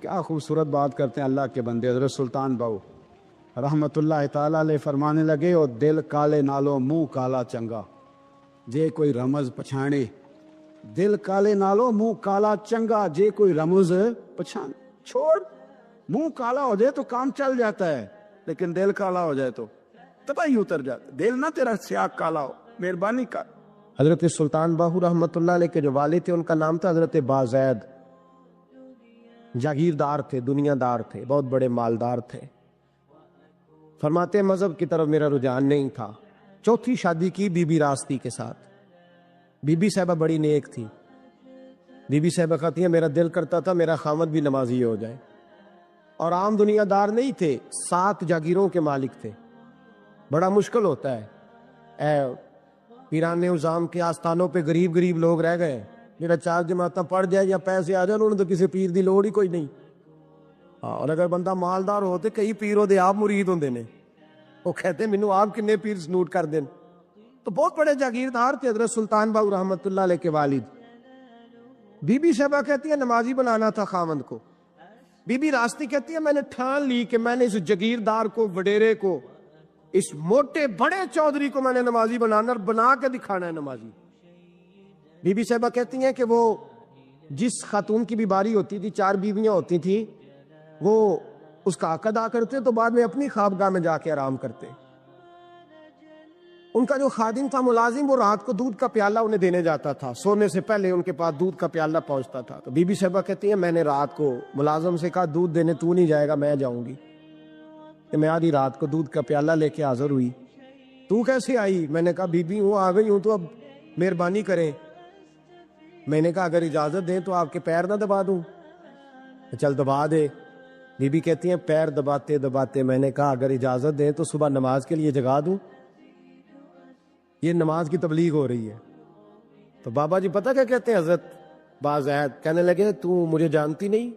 کیا خوبصورت بات کرتے ہیں اللہ کے بندے حضرت سلطان باہو رحمت اللہ تعالیٰ علیہ فرمانے لگے، اور دل کالے نالو منہ کالا چنگا، جے کوئی رمز پچھانے، دل کالے نالو منہ کالا چنگا، جے کوئی رمز پچھانے۔ چھوڑ، منہ کالا ہو جائے تو کام چل جاتا ہے، لیکن دل کالا ہو جائے تو تباہی اتر جاتا ہے۔ دل نہ تیرا سیاہ کالا ہو، مہربانی کر۔ حضرت سلطان باہو رحمت اللہ علیہ کے جو والد تھے ان کا نام تھا حضرت بازید، جاگیردار تھے، دنیا دار تھے، بہت بڑے مالدار تھے۔ فرماتے ہیں مذہب کی طرف میرا رجحان نہیں تھا۔ چوتھی شادی کی بی بی راستی کے ساتھ۔ بی بی صاحبہ بڑی نیک تھی۔ بی بی صاحبہ کہتی ہیں میرا دل کرتا تھا میرا خامد بھی نمازی ہو جائے، اور عام دنیا دار نہیں تھے، 7 جاگیروں کے مالک تھے۔ بڑا مشکل ہوتا ہے، اے پیران نظام کے آستانوں پہ غریب غریب لوگ رہ گئے، میرا 4 جماعتیں پڑھ جائے یا پیسے آ جائے، انہوں نے تو کسی پیر دی لوڑ ہی کوئی نہیں۔ اور اگر بندہ مالدار ہوتے کئی پیروں دے آپ مرید ہوندے نے، وہ کہتے مینوں آپ کنے پیر سنوٹ کر دین۔ تو بہت بڑے جاگیردار تھے حضرت سلطان باہو رحمت اللہ علیہ کے والد۔ بی بی صاحبہ کہتی ہے نمازی بنانا تھا خامند کو۔ بی بی راستی کہتی ہے میں نے ٹھان لی کہ میں نے اس جاگیردار کو، وڈیرے کو، اس موٹے بڑے چودھری کو میں نے نمازی بنانا اور بنا کے دکھانا ہے نمازی۔ بی بی صاحبہ کہتی ہیں کہ وہ جس خاتون کی بھی باری ہوتی تھی، 4 بیویاں ہوتی تھیں، وہ اس کا حق ادا کرتے تو بعد میں اپنی خوابگاہ میں جا کے آرام کرتے۔ ان کا جو خادم تھا ملازم، وہ رات کو دودھ کا پیالہ انہیں دینے جاتا تھا، سونے سے پہلے ان کے پاس دودھ کا پیالہ پہنچتا تھا۔ تو بی بی صاحبہ کہتی ہیں میں نے رات کو ملازم سے کہا دودھ دینے تو نہیں جائے گا، میں جاؤں گی۔ کہ میں آدھی رات کو دودھ کا پیالہ لے کے حاضر ہوئی۔ تو کیسے آئی؟ میں نے کہا بی بی ہوں، آ گئی ہوں، تو اب مہربانی کریں۔ میں نے کہا اگر اجازت دیں تو آپ کے پیر نہ دبا دوں؟ چل دبا دے۔ بی بی کہتی ہیں پیر دباتے دباتے میں نے کہا اگر اجازت دیں تو صبح نماز کے لیے جگا دوں؟ یہ نماز کی تبلیغ ہو رہی ہے۔ تو بابا جی پتہ کیا کہتے ہیں حضرت بازید؟ کہنے لگے تو مجھے جانتی نہیں،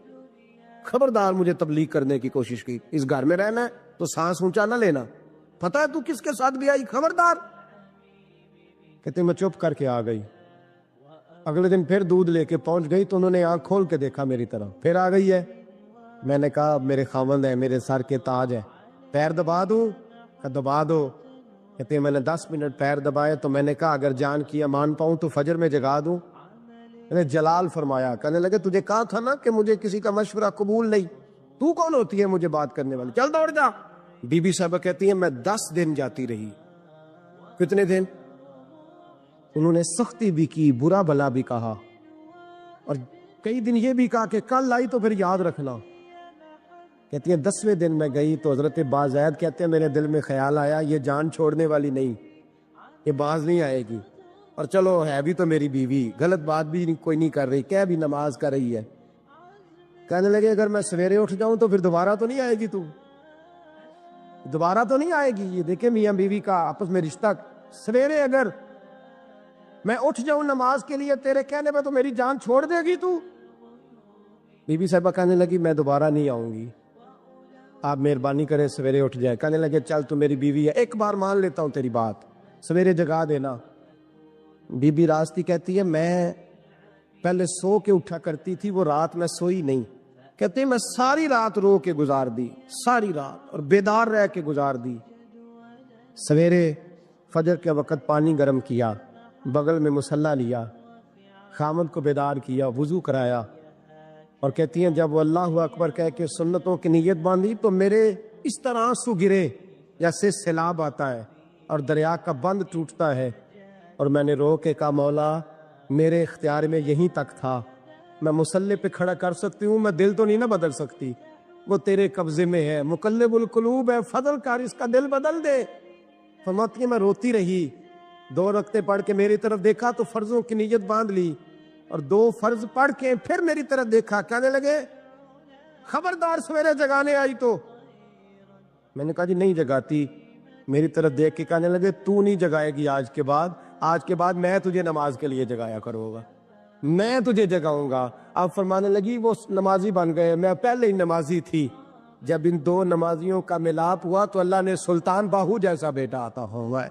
خبردار مجھے تبلیغ کرنے کی کوشش کی، اس گھر میں رہنا ہے تو سانس اونچا نہ لینا، پتہ ہے تو کس کے ساتھ بھی آئی، خبردار۔ کہتے میں چپ کر کے آ گئی۔ اگلے دن پھر دودھ لے کے پہنچ گئی تو انہوں نے آنکھ کھول کے دیکھا میری طرف، پھر آ گئی ہے۔ میں نے کہا میرے خاوند ہیں، میرے سر کے تاج ہیں، پیر دبا دوں؟ کہ دبا دو۔ کہتے ہیں میں نے 10 منٹ پیر دبائے تو میں نے کہا اگر جان کی امان پاؤں تو فجر میں جگا دوں؟ میں نے جلال فرمایا۔ کہنے لگے تجھے کہا تھا نا کہ مجھے کسی کا مشورہ قبول نہیں، تو کون ہوتی ہے مجھے بات کرنے والی، چل دوڑ جا۔ بی بی صاحبہ کہتی ہیں میں 10 دن جاتی رہی۔ کتنے دن؟ انہوں نے سختی بھی کی، برا بھلا بھی کہا، اور کئی دن یہ بھی کہا کہ کل آئی تو پھر یاد رکھنا۔ کہتی ہیں 10ویں دن میں گئی تو حضرت بازید کہتے ہیں میرے دل میں خیال آیا یہ جان چھوڑنے والی نہیں، یہ باز نہیں آئے گی، اور چلو ہے بھی تو میری بیوی، غلط بات بھی کوئی نہیں کر رہی، کہہ بھی نماز کر رہی ہے۔ کہنے لگے اگر میں سویرے اٹھ جاؤں تو پھر دوبارہ تو نہیں آئے گی، تو دوبارہ تو نہیں آئے گی۔ یہ دیکھیں میاں بیوی کا آپس میں رشتہ، سویرے اگر میں اٹھ جاؤں نماز کے لیے تیرے کہنے پہ تو میری جان چھوڑ دے گی تو؟ بی بی صاحبہ کہنے لگی میں دوبارہ نہیں آؤں گی، آپ مہربانی کریں سویرے اٹھ جائے۔ کہنے لگے چل تو میری بیوی ہے، ایک بار مان لیتا ہوں تیری بات، سویرے جگا دینا۔ بی بی راستی کہتی ہے میں پہلے سو کے اٹھا کرتی تھی، وہ رات میں سوئی نہیں۔ کہتے ہیں میں ساری رات رو کے گزار دی، ساری رات، اور بیدار رہ کے گزار دی۔ سویرے فجر کے وقت پانی گرم کیا، بغل میں مصلی لیا، خامد کو بیدار کیا، وضو کرایا، اور کہتی ہیں جب وہ اللہ اکبر کہہ کے سنتوں کی نیت باندھی تو میرے اس طرح آنسو گرے جیسے سیلاب آتا ہے اور دریا کا بند ٹوٹتا ہے، اور میں نے رو کے کہا مولا میرے اختیار میں یہیں تک تھا، میں مصلی پہ کھڑا کر سکتی ہوں، میں دل تو نہیں نہ بدل سکتی، وہ تیرے قبضے میں ہے، مقلب القلوب ہے، فضل کر اس کا دل بدل دے۔ فرماتی ہے میں روتی رہی، 2 رکعتیں پڑھ کے میری طرف دیکھا تو فرضوں کی نیت باندھ لی، اور 2 فرض پڑھ کے پھر میری طرف دیکھا، کہنے لگے خبردار سویرے جگانے آئی تو؟ میں نے کہا جی نہیں جگاتی۔ میری طرف دیکھ کے کہنے لگے تو نہیں جگائے گی آج کے بعد میں تجھے نماز کے لیے جگایا کروں گا، میں تجھے جگاؤں گا۔ آپ فرمانے لگی وہ نمازی بن گئے، میں پہلے ہی نمازی تھی۔ جب ان 2 نمازیوں کا ملاپ ہوا تو اللہ نے سلطان باہو جیسا بیٹا عطا ہوا ہے،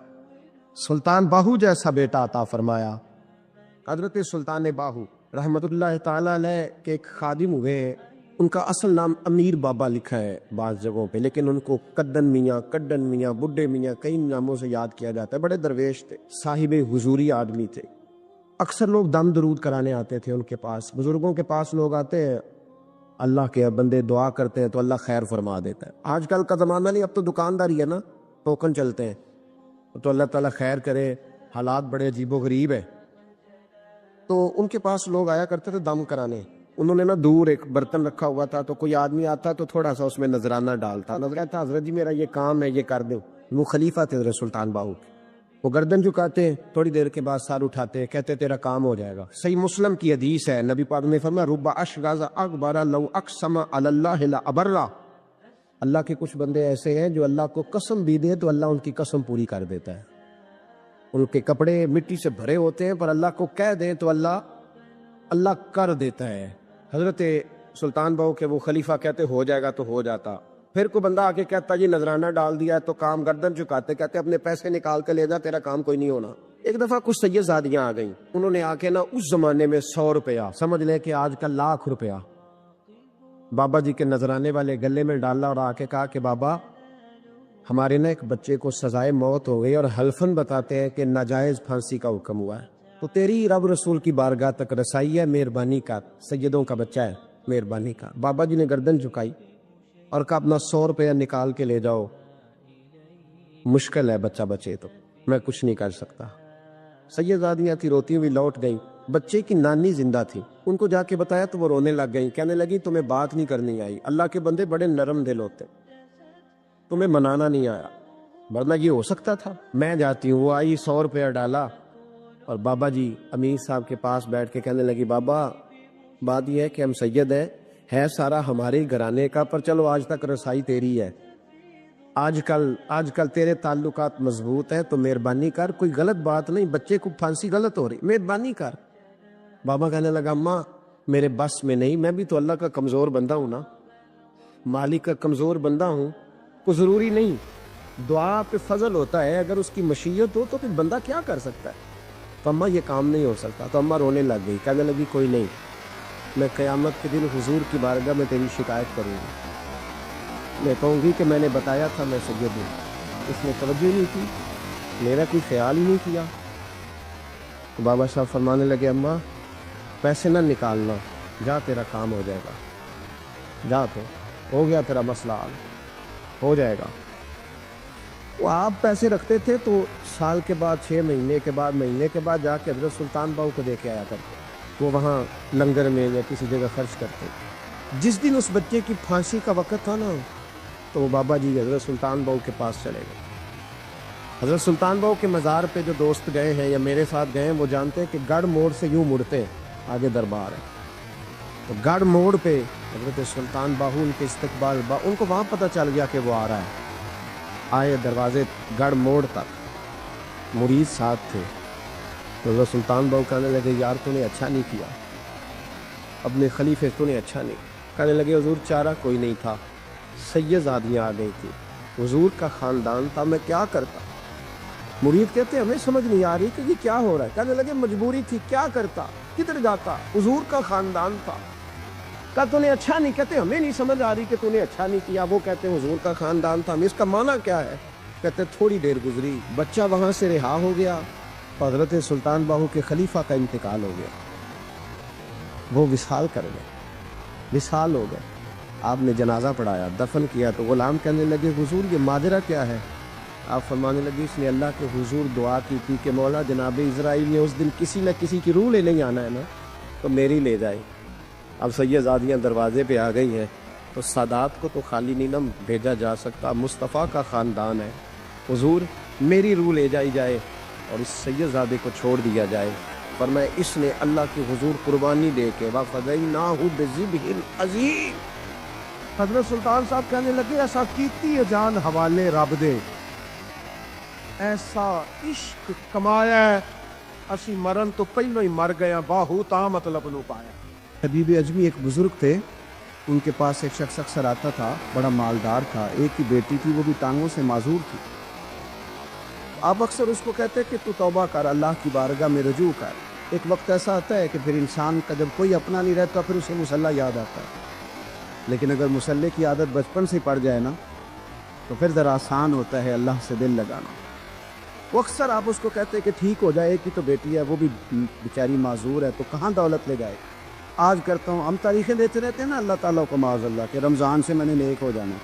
سلطان باہو جیسا بیٹا عطا فرمایا۔ حضرت سلطان باہو رحمت اللہ تعالی علیہ کے ایک خادم ہوئے ان کا اصل نام امیر بابا لکھا ہے بعض جگہوں پہ، لیکن ان کو کدن میاں، کڈن میاں، بڈھے میاں کئی ناموں سے یاد کیا جاتا ہے۔ بڑے درویش تھے، صاحب حضوری آدمی تھے۔ اکثر لوگ دم درود کرانے آتے تھے ان کے پاس۔ بزرگوں کے پاس لوگ آتے ہیں، اللہ کے بندے دعا کرتے ہیں تو اللہ خیر فرما دیتا ہے۔ آج کل کا زمانہ نہیں، اب تو دکانداری ہے نا، ٹوکن چلتے ہیں، تو اللہ تعالیٰ خیر کرے، حالات بڑے عجیب و غریب ہے۔ تو ان کے پاس لوگ آیا کرتے تھے دم کرانے۔ انہوں نے نا دور ایک برتن رکھا ہوا تھا، تو کوئی آدمی آتا تو تھوڑا سا اس میں نذرانہ ڈالتا، نظر تھا حضرت جی میرا یہ کام ہے، یہ کر دو۔ وہ خلیفہ تھے حضرت سلطان باہو کے، وہ گردن جھکاتے، تھوڑی دیر کے بعد سر اٹھاتے، کہتے تیرا کام ہو جائے گا۔ صحیح مسلم کی حدیث ہے، نبی پاک نے فرمایا رب اشغاز اکبر لو اقسم علی اللہ لابرہ۔ اللہ کے کچھ بندے ایسے ہیں جو اللہ کو قسم بھی دے تو اللہ ان کی قسم پوری کر دیتا ہے۔ ان کے کپڑے مٹی سے بھرے ہوتے ہیں، پر اللہ کو کہہ دیں تو اللہ کر دیتا ہے۔ حضرت سلطان باہو کے وہ خلیفہ کہتے ہو جائے گا تو ہو جاتا۔ پھر کوئی بندہ آ کے کہتا جی نذرانہ ڈال دیا ہے تو کام، گردن چکاتے کہتے اپنے پیسے نکال کے لے جا، تیرا کام کوئی نہیں ہونا۔ ایک دفعہ کچھ سید زادیاں آ گئیں، انہوں نے آ کے نا اس زمانے میں 100 روپیہ سمجھ لے کہ آج کل لاکھ روپیہ بابا جی کے نذرانے والے گلے میں ڈالا اور آ کے کہا کہ بابا ہمارے نا ایک بچے کو سزائے موت ہو گئی اور حلفاً بتاتے ہیں کہ ناجائز پھانسی کا حکم ہوا ہے، تو تیری رب رسول کی بارگاہ تک رسائی ہے، مہربانی کا، سیدوں کا بچہ ہے، مہربانی کا۔ بابا جی نے گردن جھکائی اور کہا اپنا 100 روپیہ نکال کے لے جاؤ، مشکل ہے بچہ بچے تو میں کچھ نہیں کر سکتا۔ سیدزادیاں تھی، روتی ہوئی لوٹ گئیں۔ بچے کی نانی زندہ تھی، ان کو جا کے بتایا تو وہ رونے لگ گئیں، کہنے لگی تمہیں بات نہیں کرنی آئی، اللہ کے بندے بڑے نرم دل ہوتے، تمہیں منانا نہیں آیا، ورنہ یہ ہو سکتا تھا۔ میں جاتی ہوں۔ وہ آئی، 100 روپیہ ڈالا اور بابا جی امیر صاحب کے پاس بیٹھ کے کہنے لگی بابا بات یہ ہے کہ ہم سید ہے سارا ہمارے گھرانے کا، پر چلو آج تک رسائی تیری ہے، آج کل تیرے تعلقات مضبوط ہیں تو مہربانی کر، کوئی غلط بات نہیں، بچے کو پھانسی غلط ہو رہی، مہربانی کر۔ بابا کہنے لگا اماں میرے بس میں نہیں، میں بھی تو اللہ کا کمزور بندہ ہوں نا، مالک کا کمزور بندہ ہوں، کوئی ضروری نہیں، دعا پہ فضل ہوتا ہے، اگر اس کی مشیت ہو تو پھر بندہ کیا کر سکتا ہے۔ تو اماں یہ کام نہیں ہو سکتا، تو اماں رونے لگ گئی، کہنے لگی کوئی نہیں، میں قیامت کے دن حضور کی بارگاہ میں تیری شکایت کروں گی، میں کہوں گی کہ میں نے بتایا تھا میں سید ہوں، اس نے توجہ نہیں کی، میرا کوئی خیال ہی نہیں کیا۔ تو بابا صاحب فرمانے لگے اماں پیسے نہ نکالنا، جا تیرا کام ہو جائے گا، جا تو ہو گیا تیرا مسئلہ حل، ہو جائے گا۔ وہ آپ پیسے رکھتے تھے تو سال کے بعد، 6 مہینے کے بعد، مہینے کے بعد جا کے حضرت سلطان باہو کو دے کے آیا کرتے، وہ وہاں لنگر میں یا کسی جگہ خرچ کرتے۔ جس دن اس بچے کی پھانسی کا وقت تھا نا تو وہ بابا جی حضرت سلطان باہو کے پاس چلے گئے۔ حضرت سلطان باہو کے مزار پہ جو دوست گئے ہیں یا میرے ساتھ گئے ہیں وہ جانتے ہیں کہ گڑھ موڑ سے یوں مڑتے ہیں، آگے دربار ہے، تو گڑھ موڑ پہ حضرت سلطان باہو ان کے استقبال، ان کو وہاں پتہ چل گیا کہ وہ آ رہا ہے۔ آئے دروازے گڑھ موڑ تک، مرید ساتھ تھے، تو حضرت سلطان باہو کہنے لگے یار تو نے اچھا نہیں کیا، اپنے خلیفے تو نے اچھا نہیں۔ کہنے لگے حضور چارہ کوئی نہیں تھا، سیدزادیاں آ گئی تھی، حضور کا خاندان تھا، میں کیا کرتا۔ مرید کہتے ہمیں سمجھ نہیں آ رہی کہ یہ کیا ہو رہا ہے۔ کہنے لگے مجبوری تھی، کیا کرتا، کدھر جاتا، حضور کا خاندان تھا۔ کہا تو نے اچھا نہیں، کہتے ہمیں نہیں سمجھ آ رہی کہ تو نے اچھا نہیں کیا، وہ کہتے ہیں حضور کا خاندان تھا، ہمیں اس کا معنی کیا ہے۔ کہتے تھوڑی دیر گزری، بچہ وہاں سے رہا ہو گیا، حضرت سلطان باہو کے خلیفہ کا انتقال ہو گیا، وہ وصال کر گئے، وصال ہو گئے۔ آپ نے جنازہ پڑھایا، دفن کیا، تو غلام کہنے لگے حضور یہ ماجرا کیا ہے۔ آپ فرمانے لگے اس نے اللہ کے حضور دعا کی تھی کہ مولا جناب اسرائیل نے اس دن کسی نہ کسی کی روح لے نہیں آنا ہے نا، تو میری لے جائے۔ اب سیدزادیاں دروازے پہ آ گئی ہیں، تو سادات کو تو خالی نہیں نہ بھیجا جا سکتا، مصطفیٰ کا خاندان ہے، حضور میری روح لے جائی جائے اور اس سیدزادے کو چھوڑ دیا جائے۔ فرمایا اس نے اللہ کی حضور قربانی دے کے وَفَدَيْنَاهُ بِذِبْحٍ عَظِيمٍ۔ حضرت سلطان صاحب کہنے لگے ایسا کیتی جان حوالے رب دے، ایسا عشق کمایا ہے، اسی مرن تو پہلو ہی مر گیا، باہو تا مطلب نو پایا۔ حبیب اجمی ایک بزرگ تھے، ان کے پاس ایک شخص اکثر آتا تھا، بڑا مالدار تھا، ایک ہی بیٹی تھی، وہ بھی ٹانگوں سے معذور تھی۔ آپ اکثر اس کو کہتے کہ تو توبہ کر، اللہ کی بارگاہ میں رجوع کر۔ ایک وقت ایسا آتا ہے کہ پھر انسان کا جب کوئی اپنا نہیں رہتا پھر اسے مصلی یاد آتا ہے۔ لیکن اگر مصلی کی عادت بچپن سے پڑ جائے نا تو پھر ذرا آسان ہوتا ہے اللہ سے دل لگانا. وہ اکثر آپ اس کو کہتے ہیں کہ ٹھیک ہو جائے, ایک ہی تو بیٹی ہے, وہ بھی بیچاری معذور ہے, تو کہاں دولت لے جائے. آج کرتا ہوں, ہم تاریخیں دیتے رہتے ہیں نا اللہ تعالیٰ کو معاذ اللہ کہ رمضان سے میں نے نیک ہو جانا,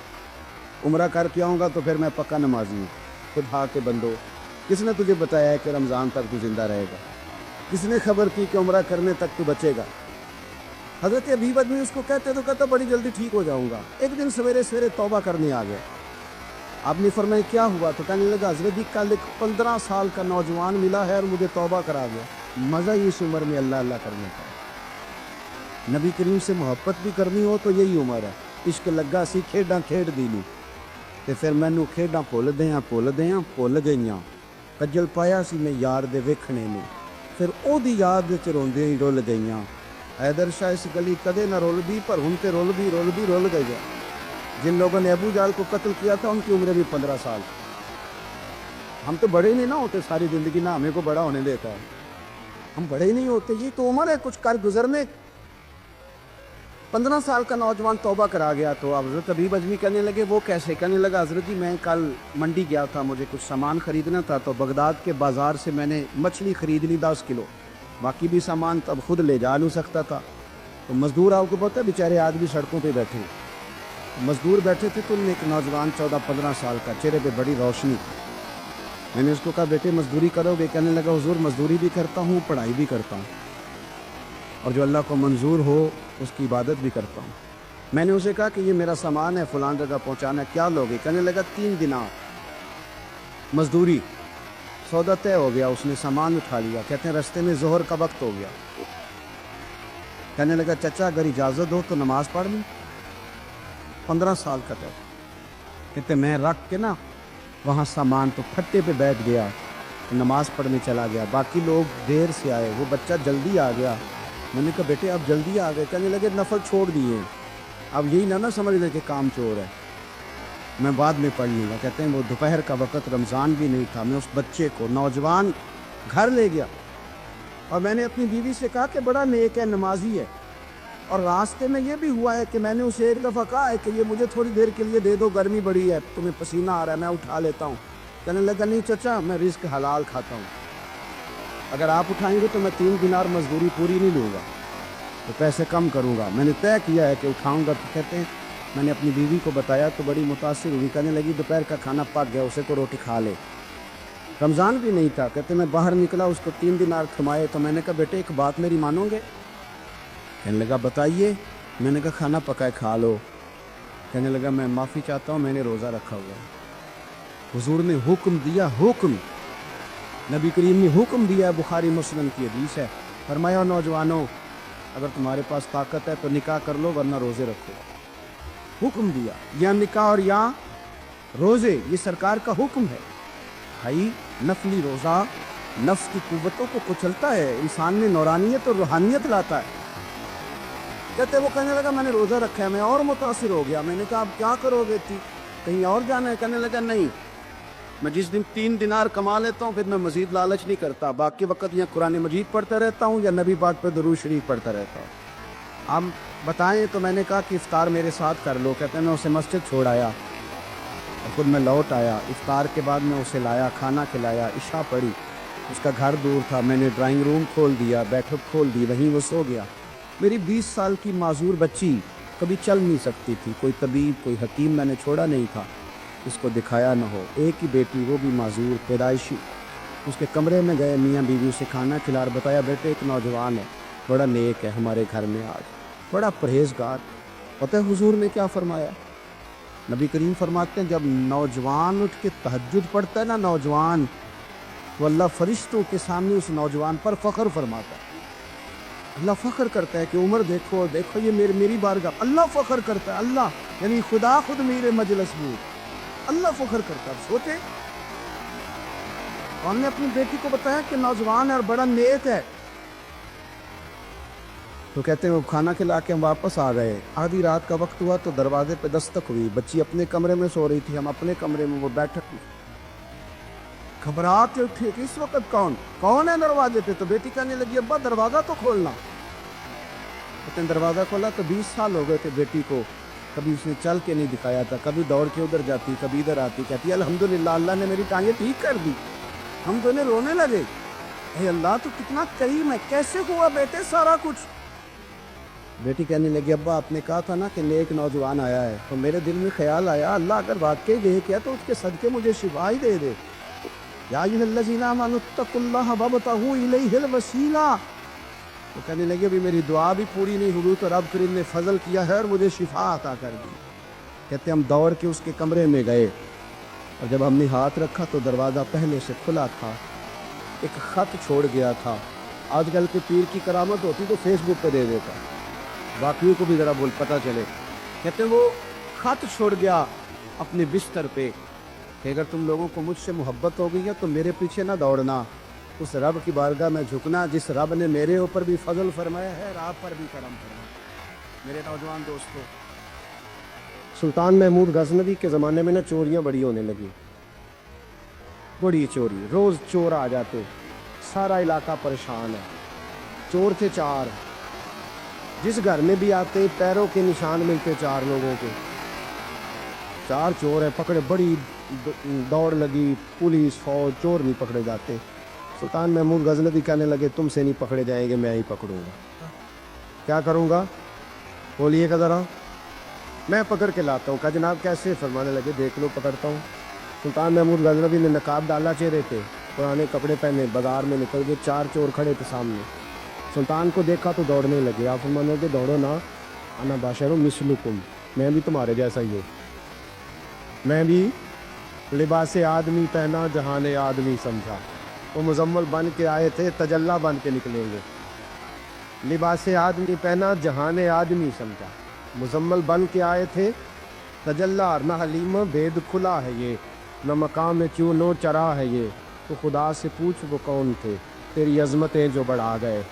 عمرہ کر کے آؤں گا تو پھر میں پکا نمازی ہوں. خدا کے بندو, کس نے تجھے بتایا ہے کہ رمضان تک تو زندہ رہے گا؟ کس نے خبر کی کہ عمرہ کرنے تک تو بچے گا؟ حضرت ابی بدمی اس کو کہتے تو کہتا بڑی جلدی ٹھیک ہو جاؤں گا. ایک دن سویرے سویرے توبہ کرنے آ گیا. آپ نے فرمایا کیا ہوا؟ تو کہنے لگا حضرت جی کل ایک 15 سال کا نوجوان ملا ہے اور مجھے توبہ کرا گیا. مزہ ہی اس عمر میں اللہ اللہ کرنے کا. نبی کریم سے محبت بھی کرنی ہو تو یہی عمر ہے. عشق لگا سی کھیڈاں کھیڈ دی نی تے پھر مینوں کھیڈاں بھول گئیاں. کجل پایا سی میں یار دے ویکھنے نے, پھر او دی یاد وچ روندے ہی رول گئیاں. حیدر شاہ اس گلی کدے نہ رول دی, پر ہن تے رول گئی. جن لوگوں نے ابو جہل کو قتل کیا تھا ان کی عمریں بھی 15 سال. ہم تو بڑے نہیں نہ ہوتے ساری زندگی, نہ ہمیں کو بڑا ہونے دیتا ہے. ہم بڑے ہی نہیں ہوتے, یہ تو عمر ہے کچھ کر گزرنے. 15 سال کا نوجوان توبہ کرا گیا. تو حضرت ابی بجمی کہنے لگے وہ کیسے؟ کہنے لگا حضرت جی میں کل منڈی گیا تھا, مجھے کچھ سامان خریدنا تھا, تو بغداد کے بازار سے میں نے مچھلی خرید لی 10 کلو. باقی بھی سامان تب خود لے جا نہیں سکتا تھا. تو مزدور آپ کو پتہ ہے بیچارے آدمی سڑکوں پہ بیٹھے, مزدور بیٹھے تھے. تو ایک نوجوان 14-15 سال کا, چہرے پہ بڑی روشنی. میں نے اس کو کہا بیٹے مزدوری کرو گے؟ کہنے لگا حضور مزدوری بھی کرتا ہوں, پڑھائی بھی کرتا ہوں, اور جو اللہ کو منظور ہو اس کی عبادت بھی کرتا ہوں. میں نے اسے کہا کہ یہ میرا سامان ہے فلان جگہ پہنچانا ہے, کیا لوگے؟ کہنے لگا 3 دینار مزدوری. سودا طے ہو گیا, اس نے سامان اٹھا لیا. کہتے ہیں رستے میں ظہر کا وقت ہو گیا. کہنے لگا چچا اگر اجازت ہو تو نماز پڑھ لوں. 15 سال کا تھا. کہتے میں رکھ کے نا وہاں سامان تو پھٹے پہ بیٹھ گیا, نماز پڑھنے چلا گیا. باقی لوگ دیر سے آئے, وہ بچہ جلدی آ گیا. میں نے کہا بیٹے آپ جلدی آ گئے. کہنے لگے نفل چھوڑ دیے, اب یہی نہ سمجھ لیں کہ کام چور ہے, میں بعد میں پڑھ لوں گا. کہتے ہیں وہ دوپہر کا وقت, رمضان بھی نہیں تھا. میں اس بچے کو نوجوان گھر لے گیا, اور میں نے اپنی بیوی سے کہا کہ بڑا نیک ہے, نمازی ہے. اور راستے میں یہ بھی ہوا ہے کہ میں نے اسے ایک دفعہ کہا ہے کہ یہ مجھے تھوڑی دیر کے لیے دے دو, گرمی بڑی ہے, تمہیں پسینہ آ رہا ہے, میں اٹھا لیتا ہوں. کہنے لگا نہیں چچا میں رزق حلال کھاتا ہوں, اگر آپ اٹھائیں گے تو میں 3 دینار مزدوری پوری نہیں لوں گا, تو پیسے کم کروں گا. میں نے طے کیا ہے کہ اٹھاؤں گا. تو کہتے ہیں میں نے اپنی بیوی کو بتایا تو بڑی متاثر ہوئی. کہنے لگی دوپہر کا کھانا پک گیا, اسے کو روٹی کھا لے. رمضان بھی نہیں تھا. کہتے میں باہر نکلا, اس کو 3 دینار تھمائے. تو میں نے کہا بیٹے ایک بات میری مانو گے؟ کہنے لگا بتائیے. میں نے کہا کھانا پکائے کھا لو. کہنے لگا میں معافی چاہتا ہوں, میں نے روزہ رکھا ہوا ہے. حضور نے حکم دیا, حکم نبی کریم نے حکم دیا ہے, بخاری مسلم کی حدیث ہے. فرمایا نوجوانوں اگر تمہارے پاس طاقت ہے تو نکاح کر لو ورنہ روزے رکھو. حکم دیا, یا نکاح اور یا روزے, یہ سرکار کا حکم ہے. بھائی نفلی روزہ نفس کی قوتوں کو کچلتا ہے, انسان میں نورانیت اور روحانیت لاتا ہے. کہتے وہ کہنے لگا میں نے روزہ رکھا ہے. میں اور متاثر ہو گیا. میں نے کہا اب کیا کرو گے, کہیں اور جانا ہے؟ کہنے لگا نہیں, میں جس دن 3 دینار کما لیتا ہوں پھر میں مزید لالچ نہیں کرتا, باقی وقت یا قرآن مجید پڑھتا رہتا ہوں یا نبی پاک پہ درود شریف پڑھتا رہتا ہوں. آپ بتائیں. تو میں نے کہا کہ افطار میرے ساتھ کر لو. کہتے ہیں میں اسے مسجد چھوڑ آیا اور خود میں لوٹ آیا. افطار کے بعد میں اسے لایا, کھانا کھلایا, عشاء پڑھی. اس کا گھر دور تھا, میں نے ڈرائنگ روم کھول دیا, بیٹھک کھول دی, وہیں وہ سو گیا. میری 20 سال کی معذور بچی کبھی چل نہیں سکتی تھی, کوئی طبیب کوئی حکیم میں نے چھوڑا نہیں تھا اس کو دکھایا نہ ہو. ایک ہی بیٹی, وہ بھی معذور پیدائشی. اس کے کمرے میں گئے, میاں بیوی اسے کھانا کھلا, بتایا بیٹے ایک نوجوان ہے, بڑا نیک ہے, ہمارے گھر میں آج بڑا پرہیزگار. پتہ ہے حضور نے کیا فرمایا؟ نبی کریم فرماتے ہیں جب نوجوان اٹھ کے تہجد پڑھتا ہے نا نوجوان, تو اللہ فرشتوں کے سامنے اس نوجوان پر فخر فرماتا ہے. اللہ فخر کرتا ہے کہ عمر دیکھو دیکھو یہ میری بارگاہ. اللہ فخر کرتا ہے, اللہ یعنی خدا خود میرے مجلس میں اللہ فخر کرتا ہے. سوچے اور نے اپنی بیٹی کو بتایا کہ نوجوان ہے اور بڑا نیک ہے. تو کہتے ہیں وہ کھانا کھلا کے ہم واپس آ گئے. آدھی رات کا وقت ہوا تو دروازے پہ دستک ہوئی. بچی اپنے کمرے میں سو رہی تھی, ہم اپنے کمرے میں, وہ بیٹھک میں. گھبرا کے اٹھے کہ اس وقت کون ہے دروازے پہ؟ تو بیٹی کہنے لگی ابا دروازہ تو کھولنا. کہتے ہیں دروازہ کھولا تو 20 سال ہو گئے تھے بیٹی کو کبھی اس نے چل کے نہیں دکھایا تھا، کبھی دوڑ کے ادھر جاتی، کبھی ادھر آتی، کہتی الحمدللہ اللہ نے میری ٹانگیں ٹھیک کر دی۔ ہم دونوں رونے لگے، اے اللہ تو کتنا کریم ہے، کیسے ہوا بیٹے سارا کچھ؟ بیٹی کہنے لگی ابا آپ نے کہا تھا نا کہ نیک نوجوان آیا ہے، تو میرے دل میں خیال آیا اللہ اگر واقعی نیک ہے تو اس کے صدقے مجھے شفا ہی دے دے۔ یا ایھا الذین آمنوا اتقوا اللہ وابتغوا الیہ الوسیلہ، تو کہنے لگے ابھی میری دعا بھی پوری نہیں ہوئی تو رب کریم نے فضل کیا ہے اور مجھے شفا عطا کر دی۔ کہتے ہم دوڑ کے اس کے کمرے میں گئے اور جب ہم نے ہاتھ رکھا تو دروازہ پہلے سے کھلا تھا، ایک خط چھوڑ گیا تھا۔ آج کل کے پیر کی کرامت ہوتی تو فیس بک پہ دے دیتا، باقیوں کو بھی ذرا بول پتہ چلے۔ کہتے وہ خط چھوڑ گیا اپنے بستر پہ کہ اگر تم لوگوں کو مجھ سے محبت ہو گئی ہے تو میرے پیچھے نہ دوڑنا، اس رب کی بارگاہ میں جھکنا جس رب نے میرے اوپر بھی فضل فرمایا ہے اور آپ پر بھی کرم فرمایا۔ میرے نوجوان دوستو، سلطان محمود غزنوی کے زمانے میں نا چوریاں بڑی ہونے لگی، بڑی چوری، روز چور آ جاتے، سارا علاقہ پریشان ہے۔ چور تھے 4، جس گھر میں بھی آتے پیروں کے نشان ملتے 4 لوگوں کے، 4 چور ہیں پکڑے، بڑی دوڑ لگی، پولیس فوج، چور نہیں پکڑے جاتے۔ سلطان محمود غزنوی کہنے لگے تم سے نہیں پکڑے جائیں گے، میں ہی پکڑوں گا۔ کیا کروں گا بولیے گا ذرا؟ میں پکڑ کے لاتا ہوں۔ کہا جناب کیسے؟ فرمانے لگے دیکھ لو پکڑتا ہوں۔ سلطان محمود غزنوی نے نقاب ڈالا چہرے پہ، پرانے کپڑے پہنے، بازار میں نکل گئے، 4 چور کھڑے تھے سامنے۔ سلطان کو دیکھا تو دوڑنے لگے۔ آپ فرمانے لگے دوڑو نا، انا بشر مثلکم، میں بھی تمہارے جیسا ہی ہوں، میں بھی لباس آدمی پہنا جہان آدمی سمجھا۔ وہ مزمل بن کے آئے تھے، تجلی بن کے نکلیں گے۔ لباس آدمی پہنا جہان آدمی سمجھا، مزمل بن کے آئے تھے، تجلی نہ حلیم بید کھلا ہے یہ، نہ مقام چونو چرا ہے یہ، تو خدا سے پوچھ وہ کون تھے، تیری عظمتیں جو بڑھا گئے۔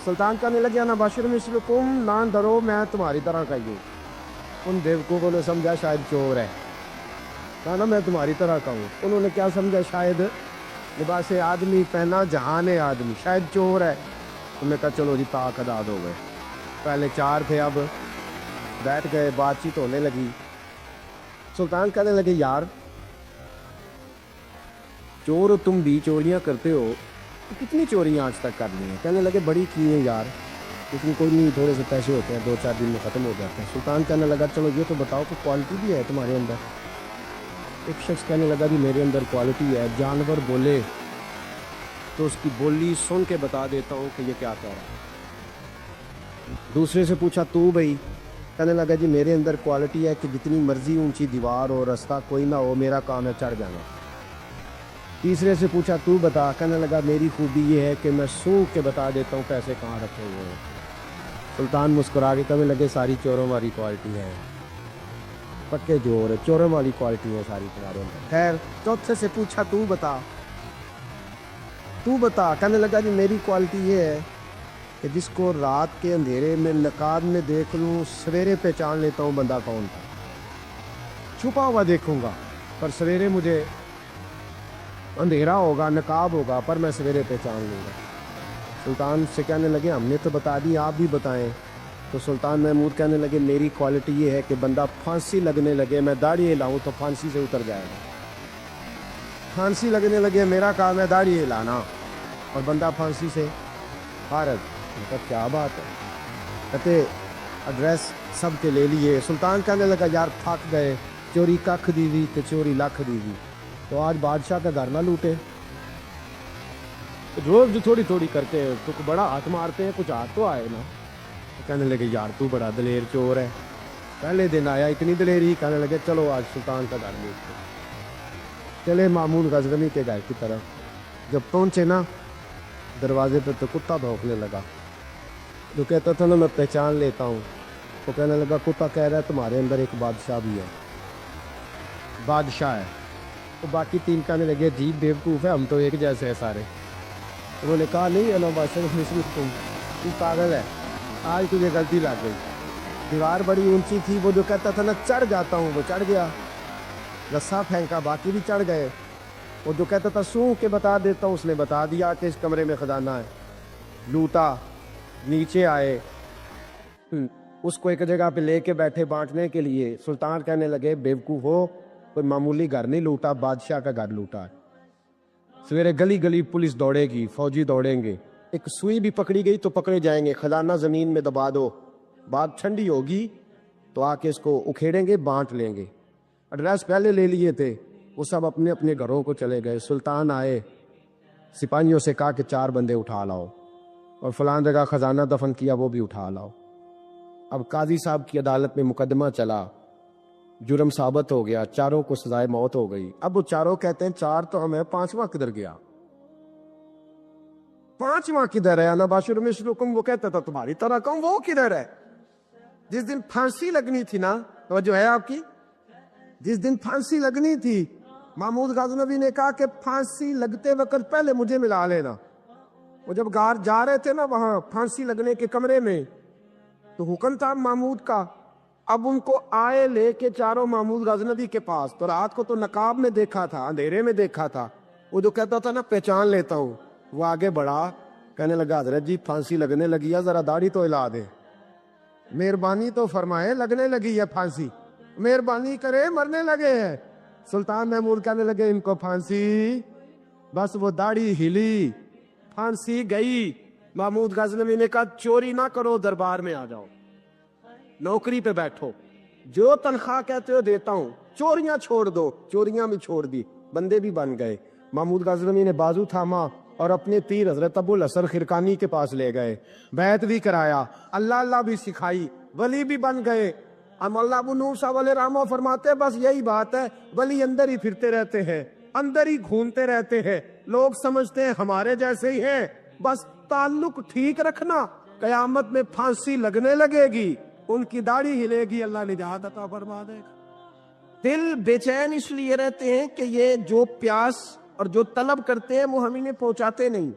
سلطان کہنے لگے انا بشر مثلکم، نہ ڈرو میں تمہاری طرح کا ہی ہوں۔ ان بیوقوفوں نے سمجھا شاید چور ہے، کہا نا میں تمہاری طرح کا ہوں۔ انہوں نے کیا سمجھا؟ شاید لباس آدمی پہنا جہان آدمی، شاید چور ہے۔ انہوں نے کہا چلو جی طاق اداد ہو گئے، پہلے 4 تھے اب بیٹھ گئے، بات چیت ہونے لگی۔ سلطان کہنے لگے یار چور تم بھی چوریاں کرتے ہو، تو کتنی چوریاں آج تک کر لی ہیں؟ کہنے لگے بڑی کی ہیں یار، لیکن کوئی نہیں، تھوڑے سے پیسے ہوتے ہیں، 2-4 دن میں ختم ہو جاتے ہیں۔ سلطان کہنے لگا چلو یہ تو بتاؤ کہ کوالٹی بھی ہے تمہارے اندر؟ ایک شخص کہنے لگا جی میرے اندر کوالٹی ہے، جانور بولے تو اس کی بولی سن کے بتا دیتا ہوں کہ یہ کیا کہہ رہا ہے۔ دوسرے سے پوچھا تو بھائی؟ کہنے لگا جی میرے اندر کوالٹی ہے کہ جتنی مرضی اونچی دیوار ہو، رستہ کوئی نہ ہو، میرا کام ہے چڑھ جانا۔ تیسرے سے پوچھا تو بتا؟ کہنے لگا میری خوبی یہ ہے کہ میں سونگ کے بتا دیتا ہوں پیسے کہاں رکھے ہوئے ہیں۔ سلطان مسکرا کے کہنے لگے ساری چوروں والی کوالٹی ہے، پکے چور، چوروں والی کوالٹی ہے ساری تمہارے اندر۔ خیر چوتھے سے پوچھا تو بتا؟ تو بتا؟ کہنے لگا جی میری کوالٹی یہ ہے کہ جس کو رات کے اندھیرے میں نقاب میں دیکھ لوں، سویرے پہچان لیتا ہوں بندہ کون تھا۔ چھپا ہوا دیکھوں گا پر سویرے مجھے اندھیرا ہوگا، نقاب ہوگا، پر میں سویرے پہچان لوں گا۔ سلطان سے کہنے لگے ہم نے تو بتا دی، آپ بھی بتائیں۔ تو سلطان محمود کہنے لگے میری کوالٹی یہ ہے کہ بندہ پھانسی لگنے لگے، میں داڑھی ہلاؤں تو پھانسی سے اتر جائے گا۔ پھانسی لگنے لگے، میرا کام ہے داڑھی ہلانا اور بندہ پھانسی سے فارغ۔ مطلب کیا بات ہے؟ کہتے ایڈریس سب کے لے لیے۔ سلطان کہنے لگا یار تھک گئے، چوری ککھ دی دی تو چوری لکھ دی دی، تو آج بادشاہ کا گھر نہ لوٹے؟ روز جو تھوڑی تھوڑی کرتے ہیں تو بڑا ہاتھ مارتے ہیں، کچھ ہاتھ تو آئے نا۔ کہنے لگے یار تو بڑا دلیر چور ہے، پہلے دن آیا اتنی دلیری۔ کہنے لگے چلو آج سلطان کا گھر لوٹتے۔ چلے محمود غزنوی کے گھر کی طرف۔ جب پہنچے نا دروازے پہ تو کتا بھونکنے لگا، جو کہتا تھا نا میں پہچان لیتا ہوں، وہ کہنے لگا کتا کہہ رہا ہے تمہارے اندر ایک بادشاہ بھی ہے، بادشاہ ہے۔ تو باقی 3 کہنے لگے عجیب بیوقوف ہے، ہم تو ایک جیسے ہیں سارے۔ انہوں نے کہا نہیں انا بادشاہ مثلکم، تو پاگل ہے، آج تجھے غلطی لگ گئی۔ دیوار بڑی اونچی تھی، وہ جو کہتا تھا نا چڑھ جاتا ہوں وہ چڑھ گیا، رسا پھینکا باقی بھی چڑھ گئے۔ وہ جو کہتا تھا سونگ کے بتا دیتا ہوں، اس نے بتا دیا کہ اس کمرے میں خزانہ ہے۔ لوٹا، نیچے آئے، اس کو ایک جگہ پہ لے کے بیٹھے بانٹنے کے لیے. سلطان کہنے لگے بیوقوف ہو, کوئی معمولی گھر نہیں لوٹا, بادشاہ کا گھر لوٹا ہے. سویرے گلی گلی پولیس دوڑے گی, فوجی دوڑیں گے, ایک سوئی بھی پکڑی گئی تو پکڑے جائیں گے. خزانہ زمین میں دبا دو, بات ٹھنڈی ہوگی تو آ کے اس کو اکھیڑیں گے, بانٹ لیں گے. ایڈریس پہلے لے لیے تھے, وہ سب اپنے اپنے گھروں کو چلے گئے. سلطان آئے, سپاہیوں سے کہا کہ 4 بندے اٹھا لاؤ, اور فلان جگہ خزانہ دفن کیا وہ بھی اٹھا لاؤ. اب قاضی صاحب کی عدالت میں مقدمہ چلا, جرم ثابت ہو گیا, چاروں کو سزائے موت ہو گئی. اب وہ چاروں کہتے ہیں 4 تو ہمیں, 5واں کدھر گیا؟ 5واں کدھر ہے؟ انا باشر مثلکم, وہ کہتا تھا تمہاری طرح کہوں, وہ کدھر ہے؟ جس دن پھانسی لگنی تھی نا, توجہ ہے آپ کی, جس دن پھانسی لگنی تھی, محمود غزنوی نے کہا کہ پھانسی لگتے وقت پہلے مجھے ملا لینا. وہ جب جا رہے تھے نا وہاں پھانسی لگنے کے کمرے میں, تو حکم تھا محمود کا. اب ان کو آئے لے کے چاروں محمود غزنوی کے پاس, تو رات کو تو نقاب میں دیکھا تھا, اندھیرے میں دیکھا تھا. وہ جو کہتا تھا نا پہچان لیتا ہوں, وہ آگے بڑھا, کہنے لگا حضرت جی پھانسی لگنے لگی ہے, ذرا داڑھی تو ہلا دے, مہربانی تو فرمائے, لگنے لگی ہے پھانسی, مہربانی کرے, مرنے لگے ہیں. سلطان محمود کہنے لگے ان کو پھانسی, بس وہ داڑھی ہلی, پھانسی گئی. محمود غزنوی نے کہا چوری نہ کرو, دربار میں آ جاؤ, نوکری پہ بیٹھو, جو تنخواہ کہتے ہو دیتا ہوں, چوریاں چھوڑ دو. چوریاں بھی چھوڑ دی, بندے بھی بن گئے. محمود غزنوی نے بازو تھاما اور اپنے تیر حضرت ابو الحسن خرقانی کے پاس لے گئے, بیعت بھی کرایا, اللہ اللہ بھی سکھائی, ولی بھی بن گئے. اللہ ابو نور صاحب علیہ رحمہ فرماتے ہیں بس یہی بات ہے, ولی اندر ہی پھرتے رہتے ہیں, اندر ہی گھومتے رہتے ہیں, لوگ سمجھتے ہیں ہمارے جیسے ہی ہیں, بس تعلق ٹھیک رکھنا, قیامت میں پھانسی لگنے لگے گی, ان کی داڑھی ہلے گی, اللہ نجات عطا فرما دے گا. دل بے چین اس لیے رہتے ہیں کہ یہ جو پیاس اور جو طلب کرتے ہیں وہ ہم انہیں پہنچاتے نہیں.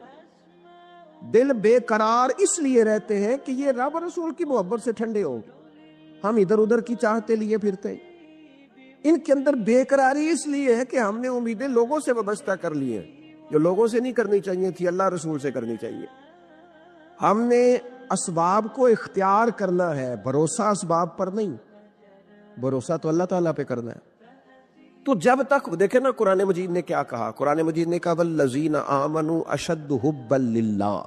دل بے قرار اس لیے رہتے ہیں کہ یہ رب رسول کی محبت سے ٹھنڈے ہوں گے, ہم ادھر ادھر کی چاہتے لیے پھرتے ہیں. ان کے اندر بے قراری اس لیے ہے کہ ہم نے امیدیں لوگوں سے وابستہ کر لی ہیں, جو لوگوں سے نہیں کرنی چاہیے تھی, اللہ رسول سے کرنی چاہیے. ہم نے اسباب کو اختیار کرنا ہے, بھروسہ اسباب پر نہیں, بھروسہ تو اللہ تعالیٰ پہ کرنا ہے. تو جب تک دیکھیں نا قرآن مجید نے کیا کہا, قرآن مجید نے کہا والذین آمنوا اشد حبا للہ,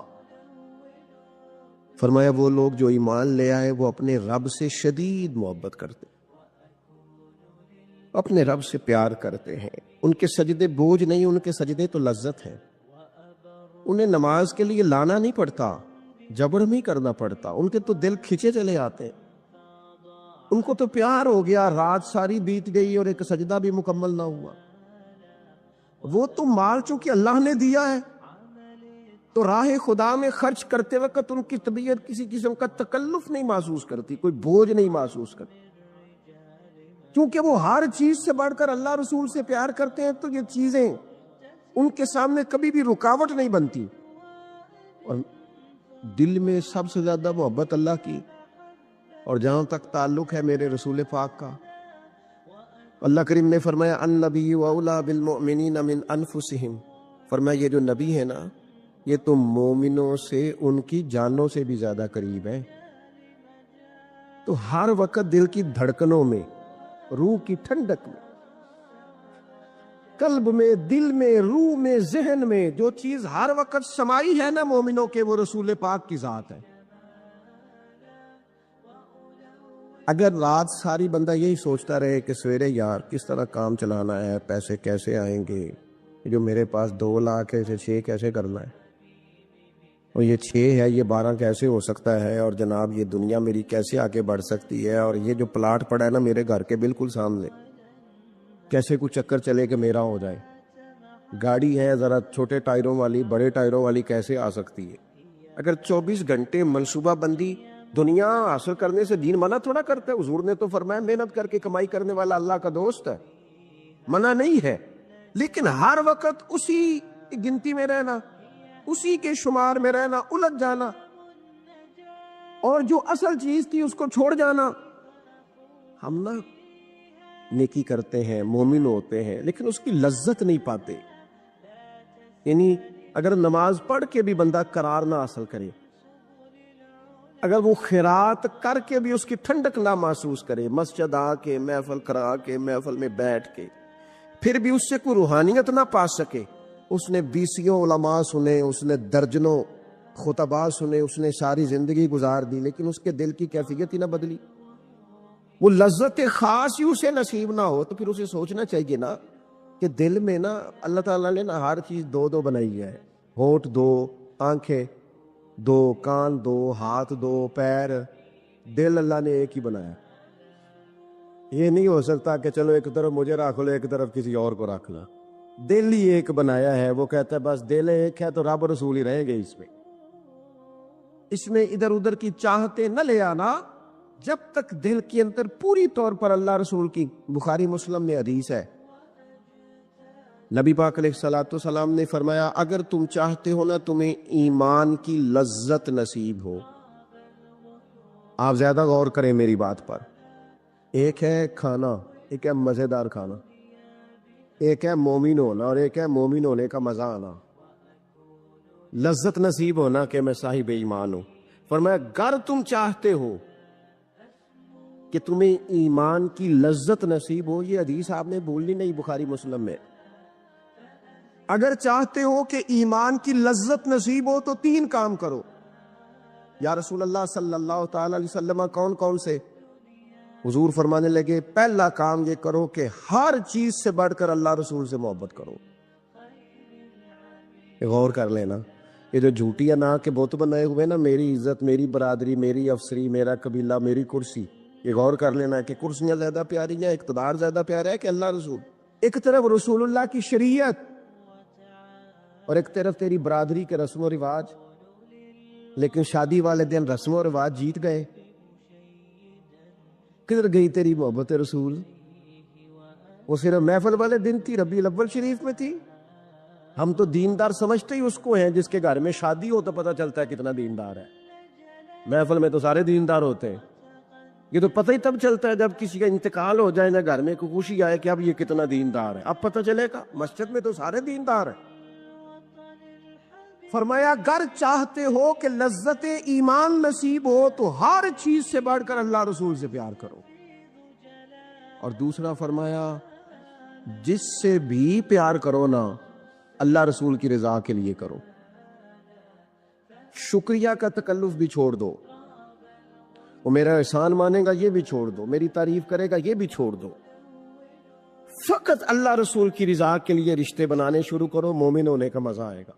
فرمایا وہ لوگ جو ایمان لے آئے وہ اپنے رب سے شدید محبت کرتے, اپنے رب سے پیار کرتے ہیں. ان کے سجدے بوجھ نہیں, ان کے سجدے تو لذت ہیں. انہیں نماز کے لیے لانا نہیں پڑتا, جبر نہیں کرنا پڑتا, ان کے تو دل کھچے چلے آتے ہیں. ان کو تو پیار ہو گیا, رات ساری بیت گئی اور ایک سجدہ بھی مکمل نہ ہوا. وہ تو مال چونکہ اللہ نے دیا ہے تو راہ خدا میں خرچ کرتے وقت ان کی طبیعت کسی قسم کا تکلف نہیں محسوس کرتی, کوئی بوجھ نہیں محسوس کرتی, کیونکہ وہ ہر چیز سے بڑھ کر اللہ رسول سے پیار کرتے ہیں. تو یہ چیزیں ان کے سامنے کبھی بھی رکاوٹ نہیں بنتی. اور دل میں سب سے زیادہ محبت اللہ کی, اور جہاں تک تعلق ہے میرے رسول پاک کا, اللہ کریم نے فرمایا النبی اولی بالمؤمنین من انفسہم, فرمایا یہ جو نبی ہے نا یہ تو مومنوں سے ان کی جانوں سے بھی زیادہ قریب ہے. تو ہر وقت دل کی دھڑکنوں میں, روح کی ٹھنڈک میں, قلب میں, دل میں, روح میں, ذہن میں جو چیز ہر وقت سمائی ہے نا مومنوں کے, وہ رسول پاک کی ذات ہے. اگر رات ساری بندہ یہی سوچتا رہے کہ سویرے یار کس طرح کام چلانا ہے, پیسے کیسے آئیں گے, جو میرے پاس 2 لاکھ ہے اسے 6 کیسے کرنا ہے, اور یہ 6 ہے یہ 12 کیسے ہو سکتا ہے, اور جناب یہ دنیا میری کیسے آگے بڑھ سکتی ہے, اور یہ جو پلاٹ پڑا ہے نا میرے گھر کے بالکل سامنے کیسے کچھ چکر چلے کہ میرا ہو جائے, گاڑی ہے ذرا چھوٹے ٹائروں والی بڑے ٹائروں والی کیسے آ سکتی ہے. اگر 24 گھنٹے منصوبہ بندی دنیا حاصل کرنے سے دین منع تھوڑا کرتا ہے. حضور نے تو فرمایا محنت کر کے کمائی کرنے والا اللہ کا دوست ہے, منع نہیں ہے, لیکن ہر وقت اسی گنتی میں رہنا, اسی کے شمار میں رہنا, الجھ جانا, اور جو اصل چیز تھی اس کو چھوڑ جانا. ہم نا نیکی کرتے ہیں, مومن ہوتے ہیں, لیکن اس کی لذت نہیں پاتے. یعنی اگر نماز پڑھ کے بھی بندہ قرار نہ حاصل کرے, اگر وہ خیرات کر کے بھی اس کی ٹھنڈک نہ محسوس کرے، مسجد آ کے محفل کرا کے محفل میں بیٹھ کے پھر بھی اس سے کوئی روحانیت نہ پا سکے، اس نے بیسیوں علماء سنے، اس نے درجنوں خطباء سنے، اس نے ساری زندگی گزار دی، لیکن اس کے دل کی کیفیت ہی نہ بدلی، وہ لذت خاص ہی اسے نصیب نہ ہو، تو پھر اسے سوچنا چاہیے نا کہ دل میں نا اللہ تعالیٰ نے نا ہر چیز دو دو بنائی ہے، ہونٹ دو، آنکھیں دو، کان دو، ہاتھ دو، پیر، دل اللہ نے ایک ہی بنایا۔ یہ نہیں ہو سکتا کہ چلو ایک طرف مجھے رکھ لو ایک طرف کسی اور کو رکھ لو، دل ہی ایک بنایا ہے۔ وہ کہتا ہے بس دل ایک ہے تو رب رسول ہی رہیں گے اس میں ادھر ادھر کی چاہتے نہ لے آنا، جب تک دل کے اندر پوری طور پر اللہ رسول کی، بخاری مسلم میں حدیث ہے، نبی پاک علیہ الصلوۃ والسلام نے فرمایا اگر تم چاہتے ہو نا تمہیں ایمان کی لذت نصیب ہو، آپ زیادہ غور کریں میری بات پر، ایک ہے کھانا، ایک ہے مزیدار کھانا، ایک ہے مومن ہونا اور ایک ہے مومن ہونے کا مزہ آنا، لذت نصیب ہونا کہ میں صاحب ایمان ہوں۔ فرمایا اگر تم چاہتے ہو کہ تمہیں ایمان کی لذت نصیب ہو، یہ حدیث آپ نے بھولنی نہیں، بخاری مسلم میں، اگر چاہتے ہو کہ ایمان کی لذت نصیب ہو تو 3 کام کرو۔ یا رسول اللہ صلی اللہ تعالی علیہ وسلم کون کون سے؟ حضور فرمانے لگے پہلا کام یہ کرو کہ ہر چیز سے بڑھ کر اللہ رسول سے محبت کرو۔ غور کر لینا، یہ جو جھوٹی انا کے بت بنائے ہوئے نا، میری عزت، میری برادری، میری افسری، میرا قبیلہ، میری کرسی، یہ غور کر لینا ہے کہ کرسیاں زیادہ پیاری ہیں، اقتدار زیادہ پیارا ہے کہ اللہ رسول؟ ایک طرف رسول اللہ کی شریعت اور ایک طرف تیری برادری کے رسم و رواج، لیکن شادی والے دن رسم و رواج جیت گئے، کدھر گئی تیری محبت رسول؟ وہ صرف محفل والے دن تھی، ربیع الاول شریف میں تھی۔ ہم تو دیندار سمجھتے ہی اس کو ہیں جس کے گھر میں شادی ہو تو پتہ چلتا ہے کتنا دیندار ہے، محفل میں تو سارے دیندار ہوتے ہیں، یہ تو پتہ ہی تب چلتا ہے جب کسی کا انتقال ہو جائے، نہ گھر میں کوئی خوشی آئے کہ اب یہ کتنا دیندار ہے، اب پتہ چلے گا۔ مسجد میں تو سارے دیندار ہیں۔ فرمایا اگر چاہتے ہو کہ لذت ایمان نصیب ہو تو ہر چیز سے بڑھ کر اللہ رسول سے پیار کرو، اور دوسرا فرمایا جس سے بھی پیار کرو نا اللہ رسول کی رضا کے لیے کرو، شکریہ کا تکلف بھی چھوڑ دو، وہ میرا احسان مانے گا یہ بھی چھوڑ دو، میری تعریف کرے گا یہ بھی چھوڑ دو، فقط اللہ رسول کی رضا کے لیے رشتے بنانے شروع کرو، مومن ہونے کا مزہ آئے گا۔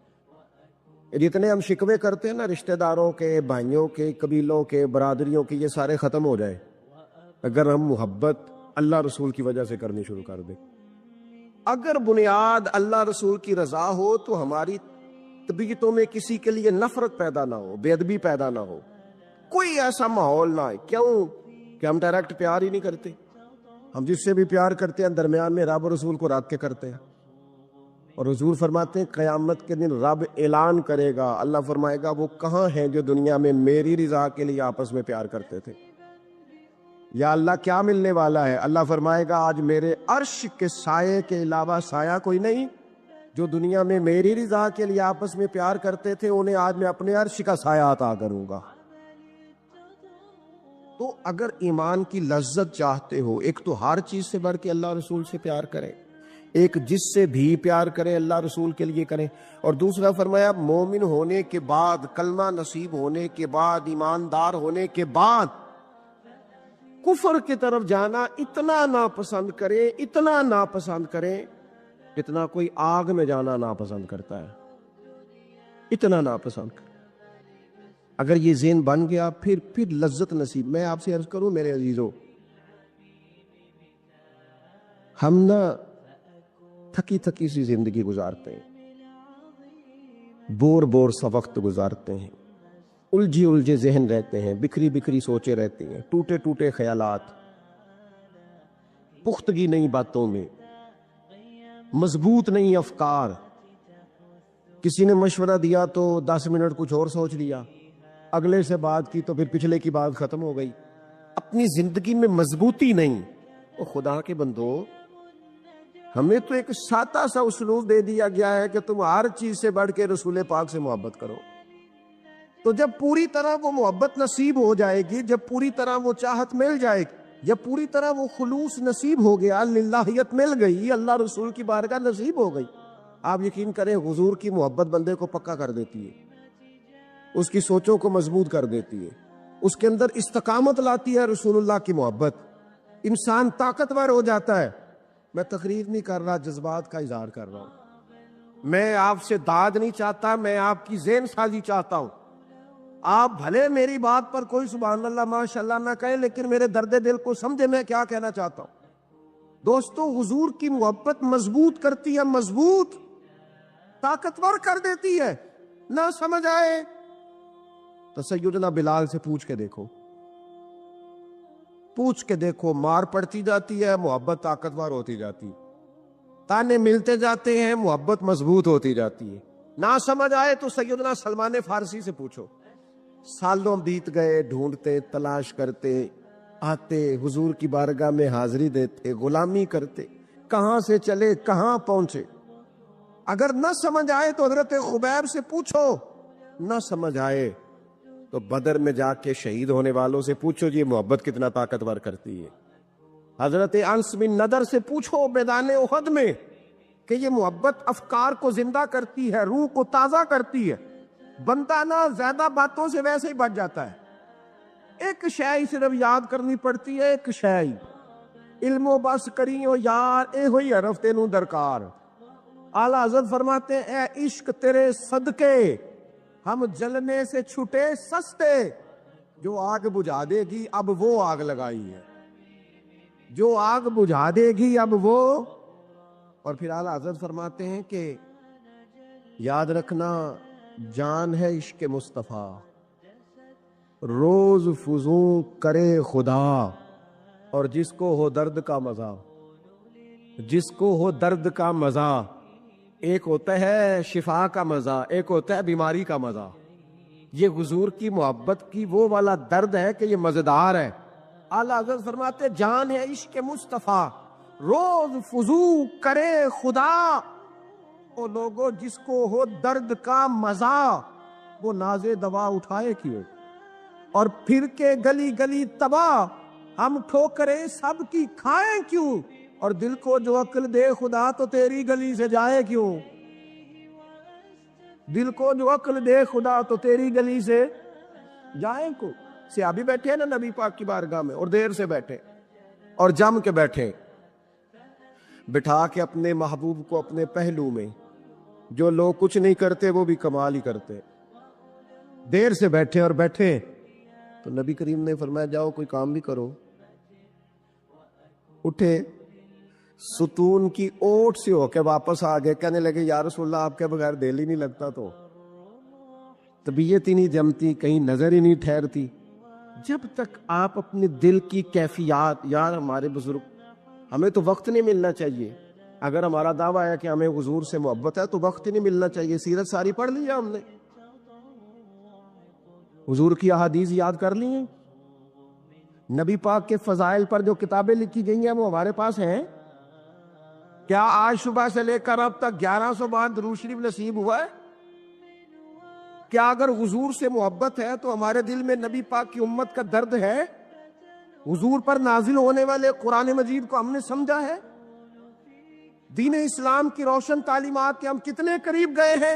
جتنے ہم شکوے کرتے ہیں نا رشتہ داروں کے، بھائیوں کے، قبیلوں کے، برادریوں کے، یہ سارے ختم ہو جائے اگر ہم محبت اللہ رسول کی وجہ سے کرنی شروع کر دیں۔ اگر بنیاد اللہ رسول کی رضا ہو تو ہماری طبیعتوں میں کسی کے لیے نفرت پیدا نہ ہو، بے ادبی پیدا نہ ہو، کوئی ایسا ماحول نہ ہے۔ کیوں کہ ہم ڈائریکٹ پیار ہی نہیں کرتے، ہم جس سے بھی پیار کرتے ہیں درمیان میں رب رسول کو رکھ کے کرتے ہیں، اور حضور فرماتے ہیں قیامت کے دن رب اعلان کرے گا، اللہ فرمائے گا وہ کہاں ہیں جو دنیا میں میری رضا کے لیے آپس میں پیار کرتے تھے؟ یا اللہ کیا ملنے والا ہے؟ اللہ فرمائے گا آج میرے عرش کے سائے کے علاوہ سایہ کوئی نہیں، جو دنیا میں میری رضا کے لیے آپس میں پیار کرتے تھے انہیں آج میں اپنے عرش کا سایہ عطا کروں گا۔ تو اگر ایمان کی لذت چاہتے ہو، ایک تو ہر چیز سے بڑھ کے اللہ رسول سے پیار کریں، ایک جس سے بھی پیار کریں اللہ رسول کے لیے کریں، اور دوسرا فرمایا مومن ہونے کے بعد، کلمہ نصیب ہونے کے بعد، ایماندار ہونے کے بعد کفر کی طرف جانا اتنا ناپسند کریں، اتنا ناپسند کریں اتنا کوئی آگ میں جانا ناپسند کرتا ہے، اتنا ناپسند کریں۔ اگر یہ ذہن بن گیا پھر لذت نصیب۔ میں آپ سے عرض کروں میرے عزیزو، ہم نا تھکی تھکی سی زندگی گزارتے ہیں، بور سا وقت گزارتے ہیں، الجھے ذہن رہتے ہیں، بکھری سوچیں رہتی ہیں، ٹوٹے خیالات، پختگی نہیں باتوں میں، مضبوط نہیں افکار۔ کسی نے مشورہ دیا تو 10 منٹ کچھ اور سوچ لیا، اگلے سے بات کی تو پھر پچھلے کی بات ختم ہو گئی، اپنی زندگی میں مضبوطی نہیں۔ او خدا کے بندو، ہمیں تو ایک سادہ سا اسلوب دے دیا گیا ہے کہ تم ہر چیز سے بڑھ کے رسول پاک سے محبت کرو، تو جب پوری طرح وہ محبت نصیب ہو جائے گی، جب پوری طرح وہ چاہت مل جائے گی، جب پوری طرح وہ خلوص نصیب ہو گیا، للہیت مل گئی، اللہ رسول کی بارگاہ نصیب ہو گئی، آپ یقین کریں حضور کی محبت بندے کو پکا کر دیتی ہے، اس کی سوچوں کو مضبوط کر دیتی ہے، اس کے اندر استقامت لاتی ہے رسول اللہ کی محبت، انسان طاقتور ہو جاتا ہے۔ میں تقریر نہیں کر رہا، جذبات کا اظہار کر رہا ہوں۔ میں آپ سے داد نہیں چاہتا، میں آپ کی ذہن سازی چاہتا ہوں۔ آپ بھلے میری بات پر کوئی سبحان اللہ ماشاءاللہ نہ کہیں، لیکن میرے درد دل کو سمجھے میں کیا کہنا چاہتا ہوں۔ دوستو، حضور کی محبت مضبوط کرتی ہے، مضبوط طاقتور کر دیتی ہے۔ نہ سمجھ آئے تو سیدنا بلال سے پوچھ کے دیکھو، پوچھ کے دیکھو، مار پڑتی جاتی ہے، محبت طاقتور ہوتی جاتی، تانے ملتے جاتے ہیں، محبت مضبوط ہوتی جاتی ہے۔ نہ سمجھ آئے تو سیدنا سلمان فارسی سے پوچھو، سالوں بیت گئے، ڈھونڈتے، تلاش کرتے، آتے حضور کی بارگاہ میں حاضری دیتے، غلامی کرتے، کہاں سے چلے کہاں پہنچے۔ اگر نہ سمجھ آئے تو حضرت خبیب سے پوچھو، نہ سمجھ آئے تو بدر میں جا کے شہید ہونے والوں سے پوچھو جی محبت کتنا طاقتور کرتی ہے۔ حضرت انس بن نضر سے پوچھو میدان احد میں کہ یہ محبت افکار کو زندہ کرتی ہے، روح کو تازہ کرتی ہے۔ بندہ نہ زیادہ باتوں سے ویسے ہی بچ جاتا ہے، ایک شے صرف یاد کرنی پڑتی ہے، ایک شے، علم و بس کریو یار اے ہوئی حرف تینوں درکار۔ اعلیٰ حضرت فرماتے ہیں اے عشق تیرے صدقے ہم جلنے سے چھٹے سستے، جو آگ بجھا دے گی اب وہ آگ لگائی ہے، جو آگ بجھا دے گی اب وہ۔ اور پھر اعلیٰ حضرت فرماتے ہیں کہ یاد رکھنا جان ہے عشق مصطفیٰ، روز فزوں کرے خدا، اور جس کو ہو درد کا مزہ، جس کو ہو درد کا مزہ، ایک ہوتا ہے شفا کا مزہ، ایک ہوتا ہے بیماری کا مزہ۔ یہ حضور کی محبت کی وہ والا درد ہے کہ یہ مزیدار ہے۔ اعلیٰ حضرت فرماتے جان ہے عشق مصطفیٰ، روز فزوں کرے خدا، وہ لوگوں جس کو ہو درد کا مزہ، وہ ناز دوا اٹھائے کیوں، اور پھر کے گلی گلی تباہ، ہم ٹھوکریں سب کی کھائیں کیوں، اور دل کو جو عقل دے خدا تو تیری گلی سے جائے کیوں، دل کو جو عقل دے خدا تو تیری گلی سے جائیں کیوں۔ صحابی بیٹھے ہیں نا نبی پاک کی بارگاہ میں، اور دیر سے بیٹھے اور جم کے بیٹھے، بٹھا کے اپنے محبوب کو اپنے پہلو میں، جو لوگ کچھ نہیں کرتے وہ بھی کمال ہی کرتے، دیر سے بیٹھے اور بیٹھے تو نبی کریم نے فرمایا جاؤ کوئی کام بھی کرو۔ اٹھے، ستون کی اوٹ سے ہو کے واپس آ گئے، کہنے لگے یا رسول اللہ آپ کے بغیر دل ہی نہیں لگتا، تو طبیعت ہی نہیں جمتی، کہیں نظر ہی نہیں ٹھہرتی۔ جب تک آپ اپنے دل کی کیفیات، یار ہمارے بزرگ، ہمیں تو وقت نہیں ملنا چاہیے، اگر ہمارا دعویٰ ہے کہ ہمیں حضور سے محبت ہے تو وقت ہی نہیں ملنا چاہیے، سیرت ساری پڑھ لی ہے ہم نے، حضور کی احادیث یاد کر لی ہیں، نبی پاک کے فضائل پر جو کتابیں لکھی گئی ہیں وہ ہمارے پاس ہیں۔ کیا آج صبح سے لے کر اب تک 1100 بار درود شریف نصیب ہوا ہے؟ کیا اگر حضور سے محبت ہے تو ہمارے دل میں نبی پاک کی امت کا درد ہے؟ حضور پر نازل ہونے والے قرآن مجید کو ہم نے سمجھا ہے؟ دین اسلام کی روشن تعلیمات کے ہم کتنے قریب گئے ہیں؟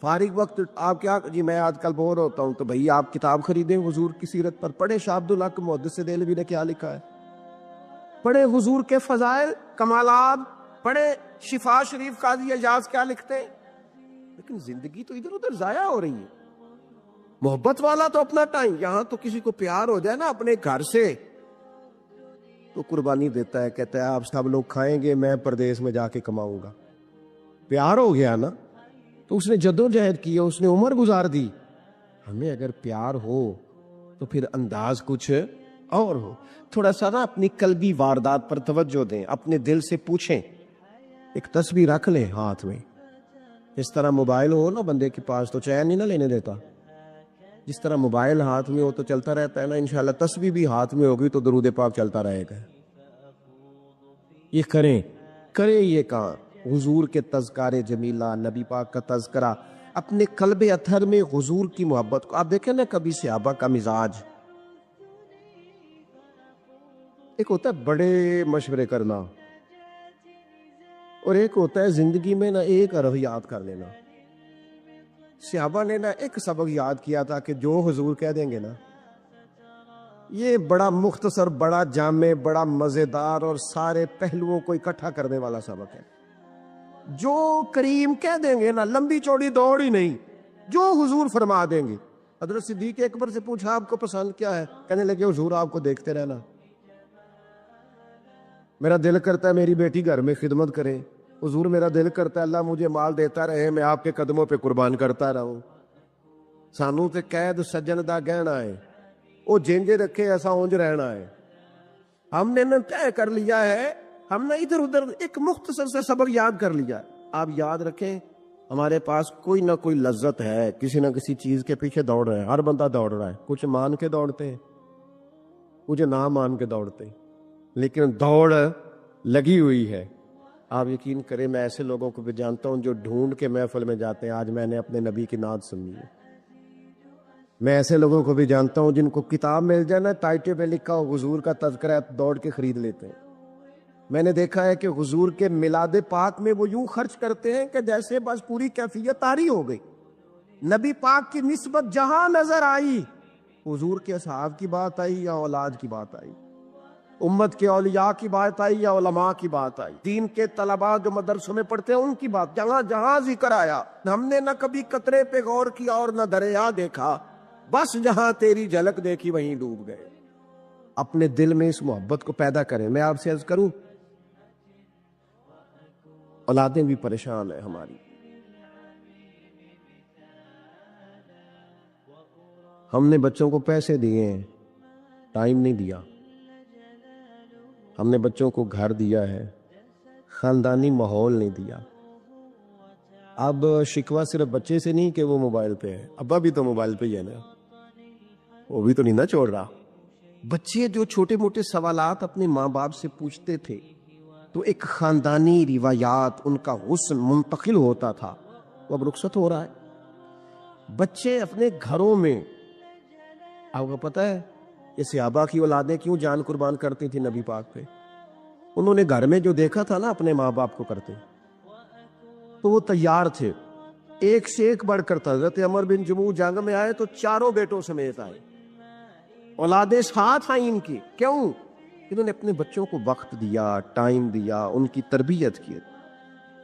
فارغ وقت آپ کیا جی میں آج کل بور ہوتا ہوں، تو بھئی آپ کتاب خریدیں حضور کی سیرت پر، پڑھیں شاہ عبدالحق محدث دہلوی نے کیا لکھا ہے، پڑھیں حضور کے فضائل کمالات، پڑھیں شفا شریف قاضی اعجاز کیا لکھتے ہیں۔ لیکن زندگی تو ادھر ادھر ضائع ہو رہی ہے۔ محبت والا تو اپنا ٹائم، یہاں تو کسی کو پیار ہو جائے نا اپنے گھر سے تو قربانی دیتا ہے، کہتا ہے آپ سب لوگ کھائیں گے، میں پردیس میں جا کے کماؤں گا۔ پیار ہو گیا نا تو اس نے جدوجہد کی، اس نے عمر گزار دی۔ ہمیں اگر پیار ہو تو پھر انداز کچھ اور ہو، تھوڑا سا نا اپنی قلبی واردات پر توجہ دیں، اپنے دل سے پوچھیں، ایک تسبیح رکھ لیں ہاتھ میں، اس طرح موبائل ہو نا بندے کے پاس تو چین نہیں نہ لینے دیتا، جس طرح موبائل ہاتھ میں ہو تو چلتا رہتا ہے نا، انشاءاللہ تسبیح بھی ہاتھ میں ہوگی تو درود پاک چلتا رہے گا۔ یہ کریں یہ کام، حضور کے تذکار جمیلہ، نبی پاک کا تذکرہ، اپنے قلب اطہر میں حضور کی محبت کو. آپ دیکھیں نا کبھی صحابہ کا مزاج، ایک ہوتا ہے بڑے مشورے کرنا اور ایک ہوتا ہے زندگی میں نا ایک حرف یاد کر لینا. صحابہ نے نا ایک سبق یاد کیا تھا کہ جو حضور کہہ دیں گے نا، یہ بڑا مختصر، بڑا جامع، بڑا مزیدار اور سارے پہلوؤں کو اکٹھا کرنے والا سبق ہے. جو کریم کہہ دیں گے نا، لمبی چوڑی دوڑ ہی نہیں، جو حضور فرما دیں گے. حضرت صدیق اکبر سے پوچھا آپ کو پسند کیا ہے؟ کہنے لگے حضور آپ کو دیکھتے رہنا. میرا دل کرتا ہے میری بیٹی گھر میں خدمت کرے. حضور میرا دل کرتا ہے اللہ مجھے مال دیتا رہے، میں آپ کے قدموں پہ قربان کرتا رہوں. سانو تے قید سجن دا گہنا ہے، وہ جینجے رکھے ایسا اونج رہنا ہے. ہم نے نا طے کر لیا ہے، ہم نے ادھر ادھر ایک مختصر سے سبق یاد کر لیا. آپ یاد رکھیں ہمارے پاس کوئی نہ کوئی لذت ہے، کسی نہ کسی چیز کے پیچھے دوڑ رہے ہیں. ہر بندہ دوڑ رہا ہے، کچھ مان کے دوڑتے ہیں، کچھ نہ مان کے دوڑتے ہیں، لیکن دوڑ لگی ہوئی ہے. آپ یقین کریں میں ایسے لوگوں کو بھی جانتا ہوں جو ڈھونڈ کے محفل میں جاتے ہیں. آج میں نے اپنے نبی کی نعت سنی ہے. میں ایسے لوگوں کو بھی جانتا ہوں جن کو کتاب مل جائے نا، ٹائٹل پہ لکھا ہو حضور کا تذکرہ، دوڑ کے خرید لیتے ہیں. میں نے دیکھا ہے کہ حضور کے میلاد پاک میں وہ یوں خرچ کرتے ہیں کہ جیسے بس پوری کیفیت طاری ہو گئی. نبی پاک کی نسبت جہاں نظر آئی، حضور کے اصحاب کی بات آئی یا اولاد کی بات آئی، امت کے اولیاء کی بات آئی یا علماء کی بات آئی، دین کے طلباء جو مدرسوں میں پڑھتے ہیں ان کی بات، جہاں جہاں ذکر آیا. ہم نے نہ کبھی قطرے پہ غور کیا اور نہ دریا دیکھا، بس جہاں تیری جھلک دیکھی وہیں ڈوب گئے. اپنے دل میں اس محبت کو پیدا کریں. میں آپ سے عرض کروں، اولادیں بھی پریشان ہیں ہماری. ہم نے بچوں کو پیسے دیے ہیں، ٹائم نہیں دیا. ہم نے بچوں کو گھر دیا ہے، خاندانی ماحول نہیں دیا. اب شکوہ صرف بچے سے نہیں کہ وہ موبائل پہ ہے، ابا بھی تو موبائل پہ ہی ہے نا، وہ بھی تو نہیں نا چھوڑ رہا. بچے جو چھوٹے موٹے سوالات اپنے ماں باپ سے پوچھتے تھے تو ایک خاندانی روایات، ان کا حسن منتقل ہوتا تھا، وہ اب رخصت ہو رہا ہے. بچے اپنے گھروں میں، آپ کو پتہ ہے یہ صحابہ کی اولادیں کیوں جان قربان کرتی تھی نبی پاک پہ؟ انہوں نے گھر میں جو دیکھا تھا نا اپنے ماں باپ کو کرتے، تو وہ تیار تھے. ایک سے ایک بڑھ کر تھا. حضرت عمر بن جموح جنگ میں آئے تو چاروں بیٹوں سمیت آئے، اولادیں ساتھ آئیں ان کی. کیوں؟ انہوں نے اپنے بچوں کو وقت دیا، ٹائم دیا، ان کی تربیت کی.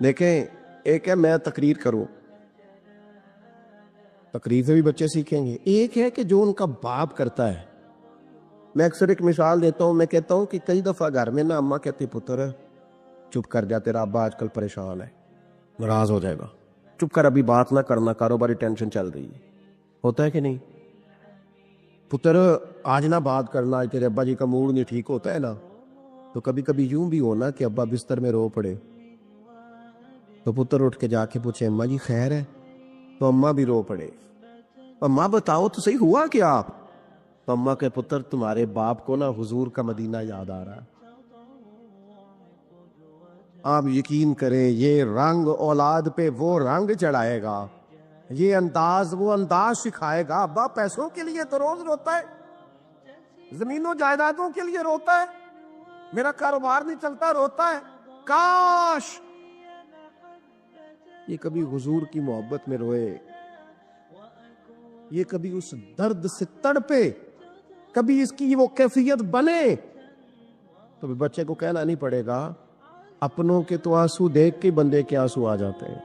دیکھیں ایک ہے میں تقریر کروں، تقریر سے بھی بچے سیکھیں گے. ایک ہے کہ جو ان کا باپ کرتا ہے. میں اکثر ایک مثال دیتا ہوں، میں کہتا ہوں کہ کئی دفعہ گھر میں نا اماں کہتی پتر چپ کر جا، تیرا ابا آج کل پریشان ہے، ناراض ہو جائے گا، چپ کر، ابھی بات نہ کرنا، کاروباری ٹینشن چل رہی ہے. ہوتا ہے کہ نہیں؟ پتر آج نہ بات کرنا، آج تیرے ابا جی کا موڈ نہیں ٹھیک ہوتا ہے نا. تو کبھی کبھی یوں بھی ہونا کہ ابا بستر میں رو پڑے تو پتر اٹھ کے جا کے پوچھے اماں جی خیر ہے، تو اماں بھی رو پڑے. اماں بتاؤ تو صحیح ہوا کیا؟ آپ تو اماں کے پتر تمہارے باپ کو نا حضور کا مدینہ یاد آ رہا ہے. آپ یقین کریں یہ رنگ اولاد پہ وہ رنگ چڑھائے گا، یہ انداز وہ انداز سکھائے گا. ابا پیسوں کے لیے تو روز روتا ہے، زمینوں جائیدادوں کے لیے روتا ہے، میرا کاروبار نہیں چلتا روتا ہے. کاش یہ کبھی حضور کی محبت میں روئے، یہ کبھی اس درد سے تڑپے، کبھی اس کی وہ کیفیت بنے. تو بچے کو کہنا نہیں پڑے گا اپنوں کے تو آنسو دیکھ کے بندے کے آنسو آ جاتے ہیں.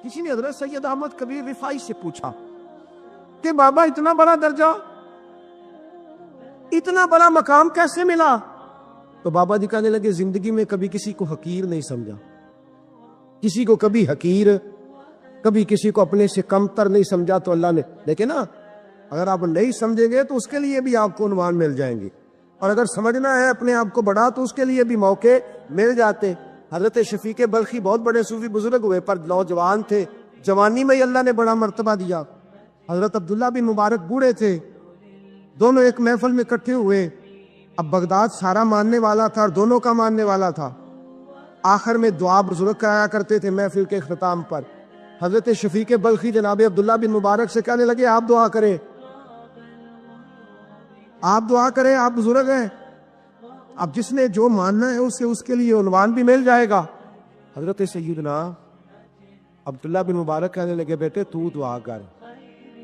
کسی نے حضرت سید احمد کبیر رفاعی سے پوچھا کہ بابا اتنا بڑا درجہ، اتنا بڑا مقام کیسے ملا؟ تو بابا جی کہنے لگے زندگی میں کبھی کسی کو حقیر نہیں سمجھا، کسی کو کبھی حقیر، کبھی کسی کو اپنے سے کمتر نہیں سمجھا. تو اللہ نے دیکھیں نا، اگر آپ نہیں سمجھیں گے تو اس کے لیے بھی آپ کو عنوان مل جائیں گے، اور اگر سمجھنا ہے اپنے آپ کو بڑا تو اس کے لیے بھی موقع مل جاتے. حضرت شفیق بلخی بہت بڑے صوفی بزرگ ہوئے پر نوجوان تھے، جوانی میں ہی اللہ نے بڑا مرتبہ دیا. حضرت عبداللہ بن مبارک بوڑھے تھے، دونوں ایک محفل میں اکٹھے ہوئے. اب بغداد سارا ماننے والا تھا اور دونوں کا ماننے والا تھا. آخر میں دعا بزرگ کرایا کرتے تھے محفل کے اختتام پر. حضرت شفیق بلخی جناب عبداللہ بن مبارک سے کہنے لگے آپ دعا کریں، آپ دعا کریں، آپ بزرگ ہیں، اب جس نے جو ماننا ہے اسے اس کے لیے عنوان بھی مل جائے گا۔ حضرت سیدنا عبداللہ بن مبارک کہنے لگے بیٹے تو دعا کر،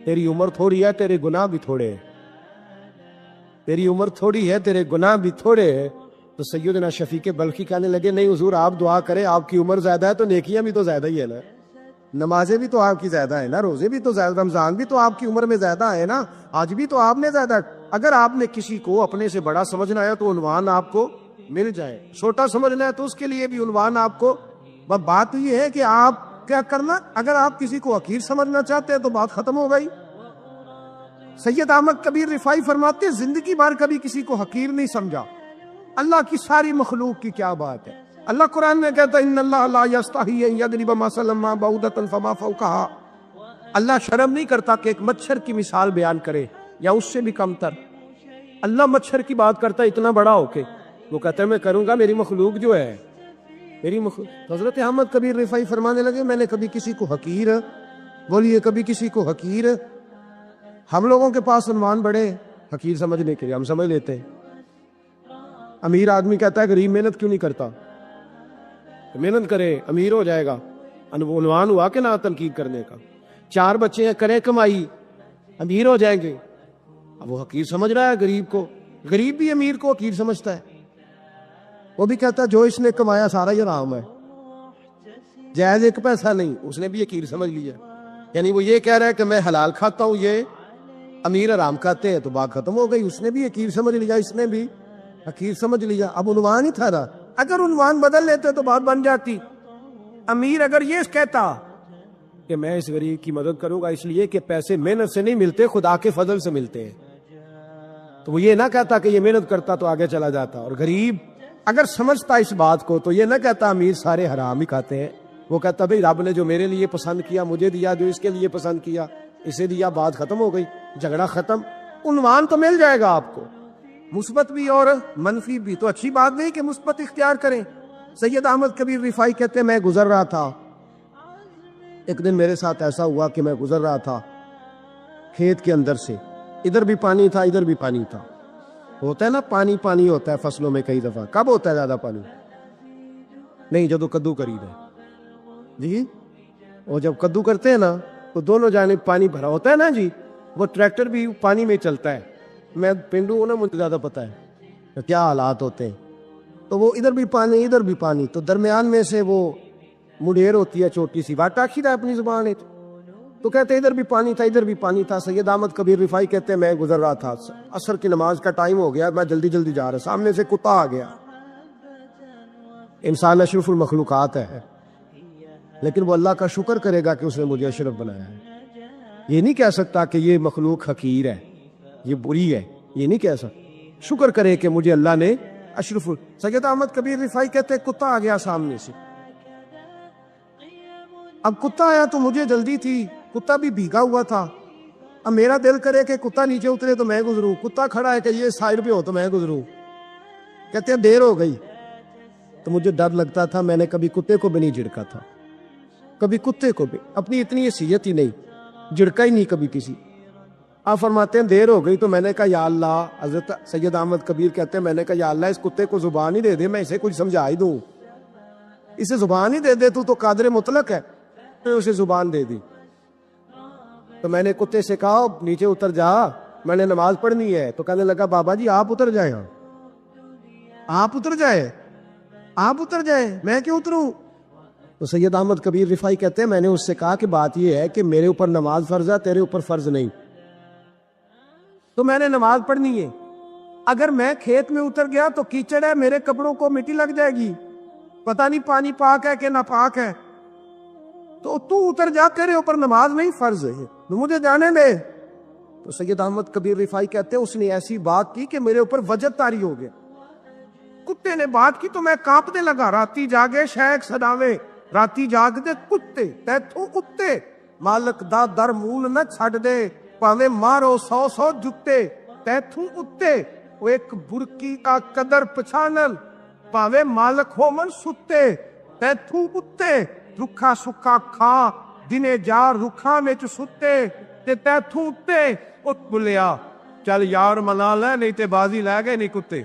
تیری عمر تھوڑی ہے، تیرے گناہ بھی تھوڑے ہیں، تیری عمر تھوڑی ہے، تیرے گناہ بھی تھوڑے ہیں۔ تو سیدنا شفیق بلخی کہنے لگے نہیں حضور آپ دعا کریں، آپ کی عمر زیادہ ہے تو نیکیاں بھی تو زیادہ ہی ہے نا، نمازیں بھی تو آپ کی زیادہ ہے نا، روزے بھی تو زیادہ، رمضان بھی تو آپ کی عمر میں زیادہ ہے نا، آج بھی تو آپ نے زیادہ۔ اگر آپ نے کسی کو اپنے سے بڑا سمجھنا ہے تو عنوان آپ کو مل جائے، چھوٹا سمجھنا ہے تو اس کے لیے بھی عنوان آپ کو۔ بات یہ ہے کہ آپ کیا کرنا، اگر آپ کسی کو حقیر سمجھنا چاہتے ہیں تو بات ختم ہو گئی۔ سید احمد کبیر رفاعی فرماتے ہیں زندگی بھر کبھی کسی کو حقیر نہیں سمجھا، اللہ کی ساری مخلوق کی کیا بات ہے۔ اللہ قرآن میں کہتا ہے ان اللہ لا یستحی ان یضرب مثلا ما بعوضۃ فما فوقها، اللہ شرم نہیں کرتا کہ ایک مچھر کی مثال بیان کرے یا اس سے بھی کم تر۔ اللہ مچھر کی بات کرتا ہے اتنا بڑا ہو کے، وہ کہتا ہے میں کروں گا، میری مخلوق جو ہے میری مخلوق۔ حضرت احمد کبیر رفاعی فرمانے لگے میں نے کبھی کسی کو حقیر، بولیے کبھی کسی کو حقیر، ہم لوگوں کے پاس عنوان بڑے حقیر سمجھنے کے لیے ہم سمجھ لیتے ہیں۔ امیر آدمی کہتا ہے غریب محنت کیوں نہیں کرتا، محنت کرے امیر ہو جائے گا، عنوان ہوا کہ نہ تنقید کرنے کا۔ 4 بچے ہیں کریں کمائی امیر ہو جائیں گے، اب وہ حقیر سمجھ رہا ہے غریب کو، غریب بھی امیر کو حقیر سمجھتا ہے، وہ بھی کہتا ہے جو اس نے کمایا سارا ہی حرام ہے، جائز 1 پیسہ نہیں، اس نے بھی حقیر سمجھ لیا، یعنی وہ یہ کہہ رہا ہے کہ میں حلال کھاتا ہوں، یہ امیر حرام کھاتے ہیں، تو بات ختم ہو گئی، اس نے بھی حقیر سمجھ لیا، اس نے بھی حقیر سمجھ لیا، اب عنوان ہی تھا نا، اگر عنوان بدل لیتے تو بات بن جاتی۔ امیر اگر یہ کہتا کہ میں اس غریب کی مدد کروں گا اس لیے کہ پیسے محنت سے نہیں ملتے خدا کے فضل سے ملتے ہیں، تو وہ یہ نہ کہتا کہ یہ محنت کرتا تو آگے چلا جاتا، اور غریب اگر سمجھتا اس بات کو تو یہ نہ کہتا امیر سارے حرام ہی کھاتے ہیں، وہ کہتا بھئی رب نے جو میرے لیے پسند کیا مجھے دیا، جو اس کے لیے پسند کیا اسے دیا، بات ختم ہو گئی، جھگڑا ختم۔ عنوان تو مل جائے گا آپ کو، مثبت بھی اور منفی بھی، تو اچھی بات نہیں کہ مثبت اختیار کریں۔ سید احمد کبیر رفاعی کہتے ہیں میں گزر رہا تھا، ایک دن میرے ساتھ ایسا ہوا کہ میں گزر رہا تھا کھیت کے اندر سے، ادھر بھی پانی تھا ادھر بھی پانی تھا، ہوتا ہے نا پانی پانی ہوتا ہے فصلوں میں کئی دفعہ، کب ہوتا ہے زیادہ پانی؟ نہیں جب کدو قریب ہے جی، اور جب کدو کرتے ہیں نا تو دونوں جانب پانی بھرا ہوتا ہے نا جی، وہ ٹریکٹر بھی پانی میں چلتا ہے، میں پنڈو ہوں نا مجھے زیادہ پتا ہے کیا حالات ہوتے ہیں، تو وہ ادھر بھی پانی ادھر بھی پانی، تو درمیان میں سے وہ مڈیر ہوتی ہے چھوٹی سی، بات ٹاکھی تھا اپنی زبان ہے، تو کہتے ادھر بھی پانی تھا ادھر بھی پانی تھا۔ سید احمد کبیر رفاعی کہتے ہیں میں گزر رہا تھا، عصر کی نماز کا ٹائم ہو گیا، میں جلدی جلدی جا رہا، سامنے سے کتا آ گیا۔ انسان اشرف المخلوقات ہے، لیکن وہ اللہ کا شکر کرے گا کہ اس نے مجھے اشرف بنایا ہے، یہ نہیں کہہ سکتا کہ یہ مخلوق حقیر ہے یہ بری ہے، یہ نہیں کہہ سکتا، شکر کرے کہ مجھے اللہ نے اشرف۔ سید احمد کبیر رفاعی کہتے ہیں کتا آ گیا سامنے سے، اب کتا آیا تو مجھے جلدی تھی، کتا بھی بھیگا ہوا تھا، اب میرا دل کرے کہ کتا نیچے اترے تو میں گزروں، کتا کھڑا ہے کہ یہ سائڈ پہ ہو تو میں گزروں، کہتے ہیں دیر ہو گئی، تو مجھے ڈر لگتا تھا، میں نے کبھی کتے کو بھی نہیں جھڑکا تھا، کبھی کتے کو بھی، اپنی اتنی حیثیت ہی نہیں، جھڑکا ہی نہیں کبھی کسی۔ آپ فرماتے ہیں دیر ہو گئی تو میں نے کہا یا اللہ، حضرت سید احمد کبیر کہتے ہیں میں نے کہا یا اللہ اس کتے کو زبان ہی دے دے، میں اسے کچھ سمجھا ہی دوں، اسے زبان ہی دے دے، تو قادر مطلق ہے، میں اسے زبان دے دی۔ تو میں نے کتے سے کہا نیچے اتر جا، میں نے نماز پڑھنی ہے، تو کہنے لگا بابا جی آپ اتر جائیں، آپ اتر جائیں، آپ اتر جائیں، میں کیوں اتروں؟ تو سید احمد کبیر رفاعی کہتے ہیں میں نے اس سے کہا کہ بات یہ ہے کہ میرے اوپر نماز فرض ہے، تیرے اوپر فرض نہیں، تو میں نے نماز پڑھنی ہے، اگر میں کھیت میں اتر گیا تو کیچڑ ہے، میرے کپڑوں کو مٹی لگ جائے گی، پتہ نہیں پانی پاک ہے کہ ناپاک ہے، تو اتر جا، تیرے اوپر نماز نہیں فرض ہے، تو مجھے جانے دے۔ تو سید احمد کبیر رفاعی کہتے ہیں اس نے ایسی بات کی کہ میرے اوپر وجد طاری ہو گیا، کتے نے بات کی تو میں کانپنے لگا، راتی جاگے شیخ سداوے، راتی جاگ دے کتے تیتھوں کتے، مالک دا در مول نہ چھڑ دے، پاوے مارو 100 جتے تیتھوں کتے، وہ ایک برکی کا قدر پچھانل، پاوے مالک ہو من ستے تیتھوں کتے، رکھا سکھا کھا ਦਿਨੇ ਜਾ ਰੁੱਖਾਂ ਵਿੱਚ ਸੁੱਤੇ ਤੇ ਤੈਥੋਂ ਉੱਤੇ ਉੱਠ ਬੁੱਲਿਆ, ਚੱਲ ਯਾਰ ਮਨਾ ਲੈ ਨਹੀਂ ਤੇ ਬਾਜ਼ੀ ਲੈ ਗਏ ਨਹੀਂ ਕੁੱਤੇ।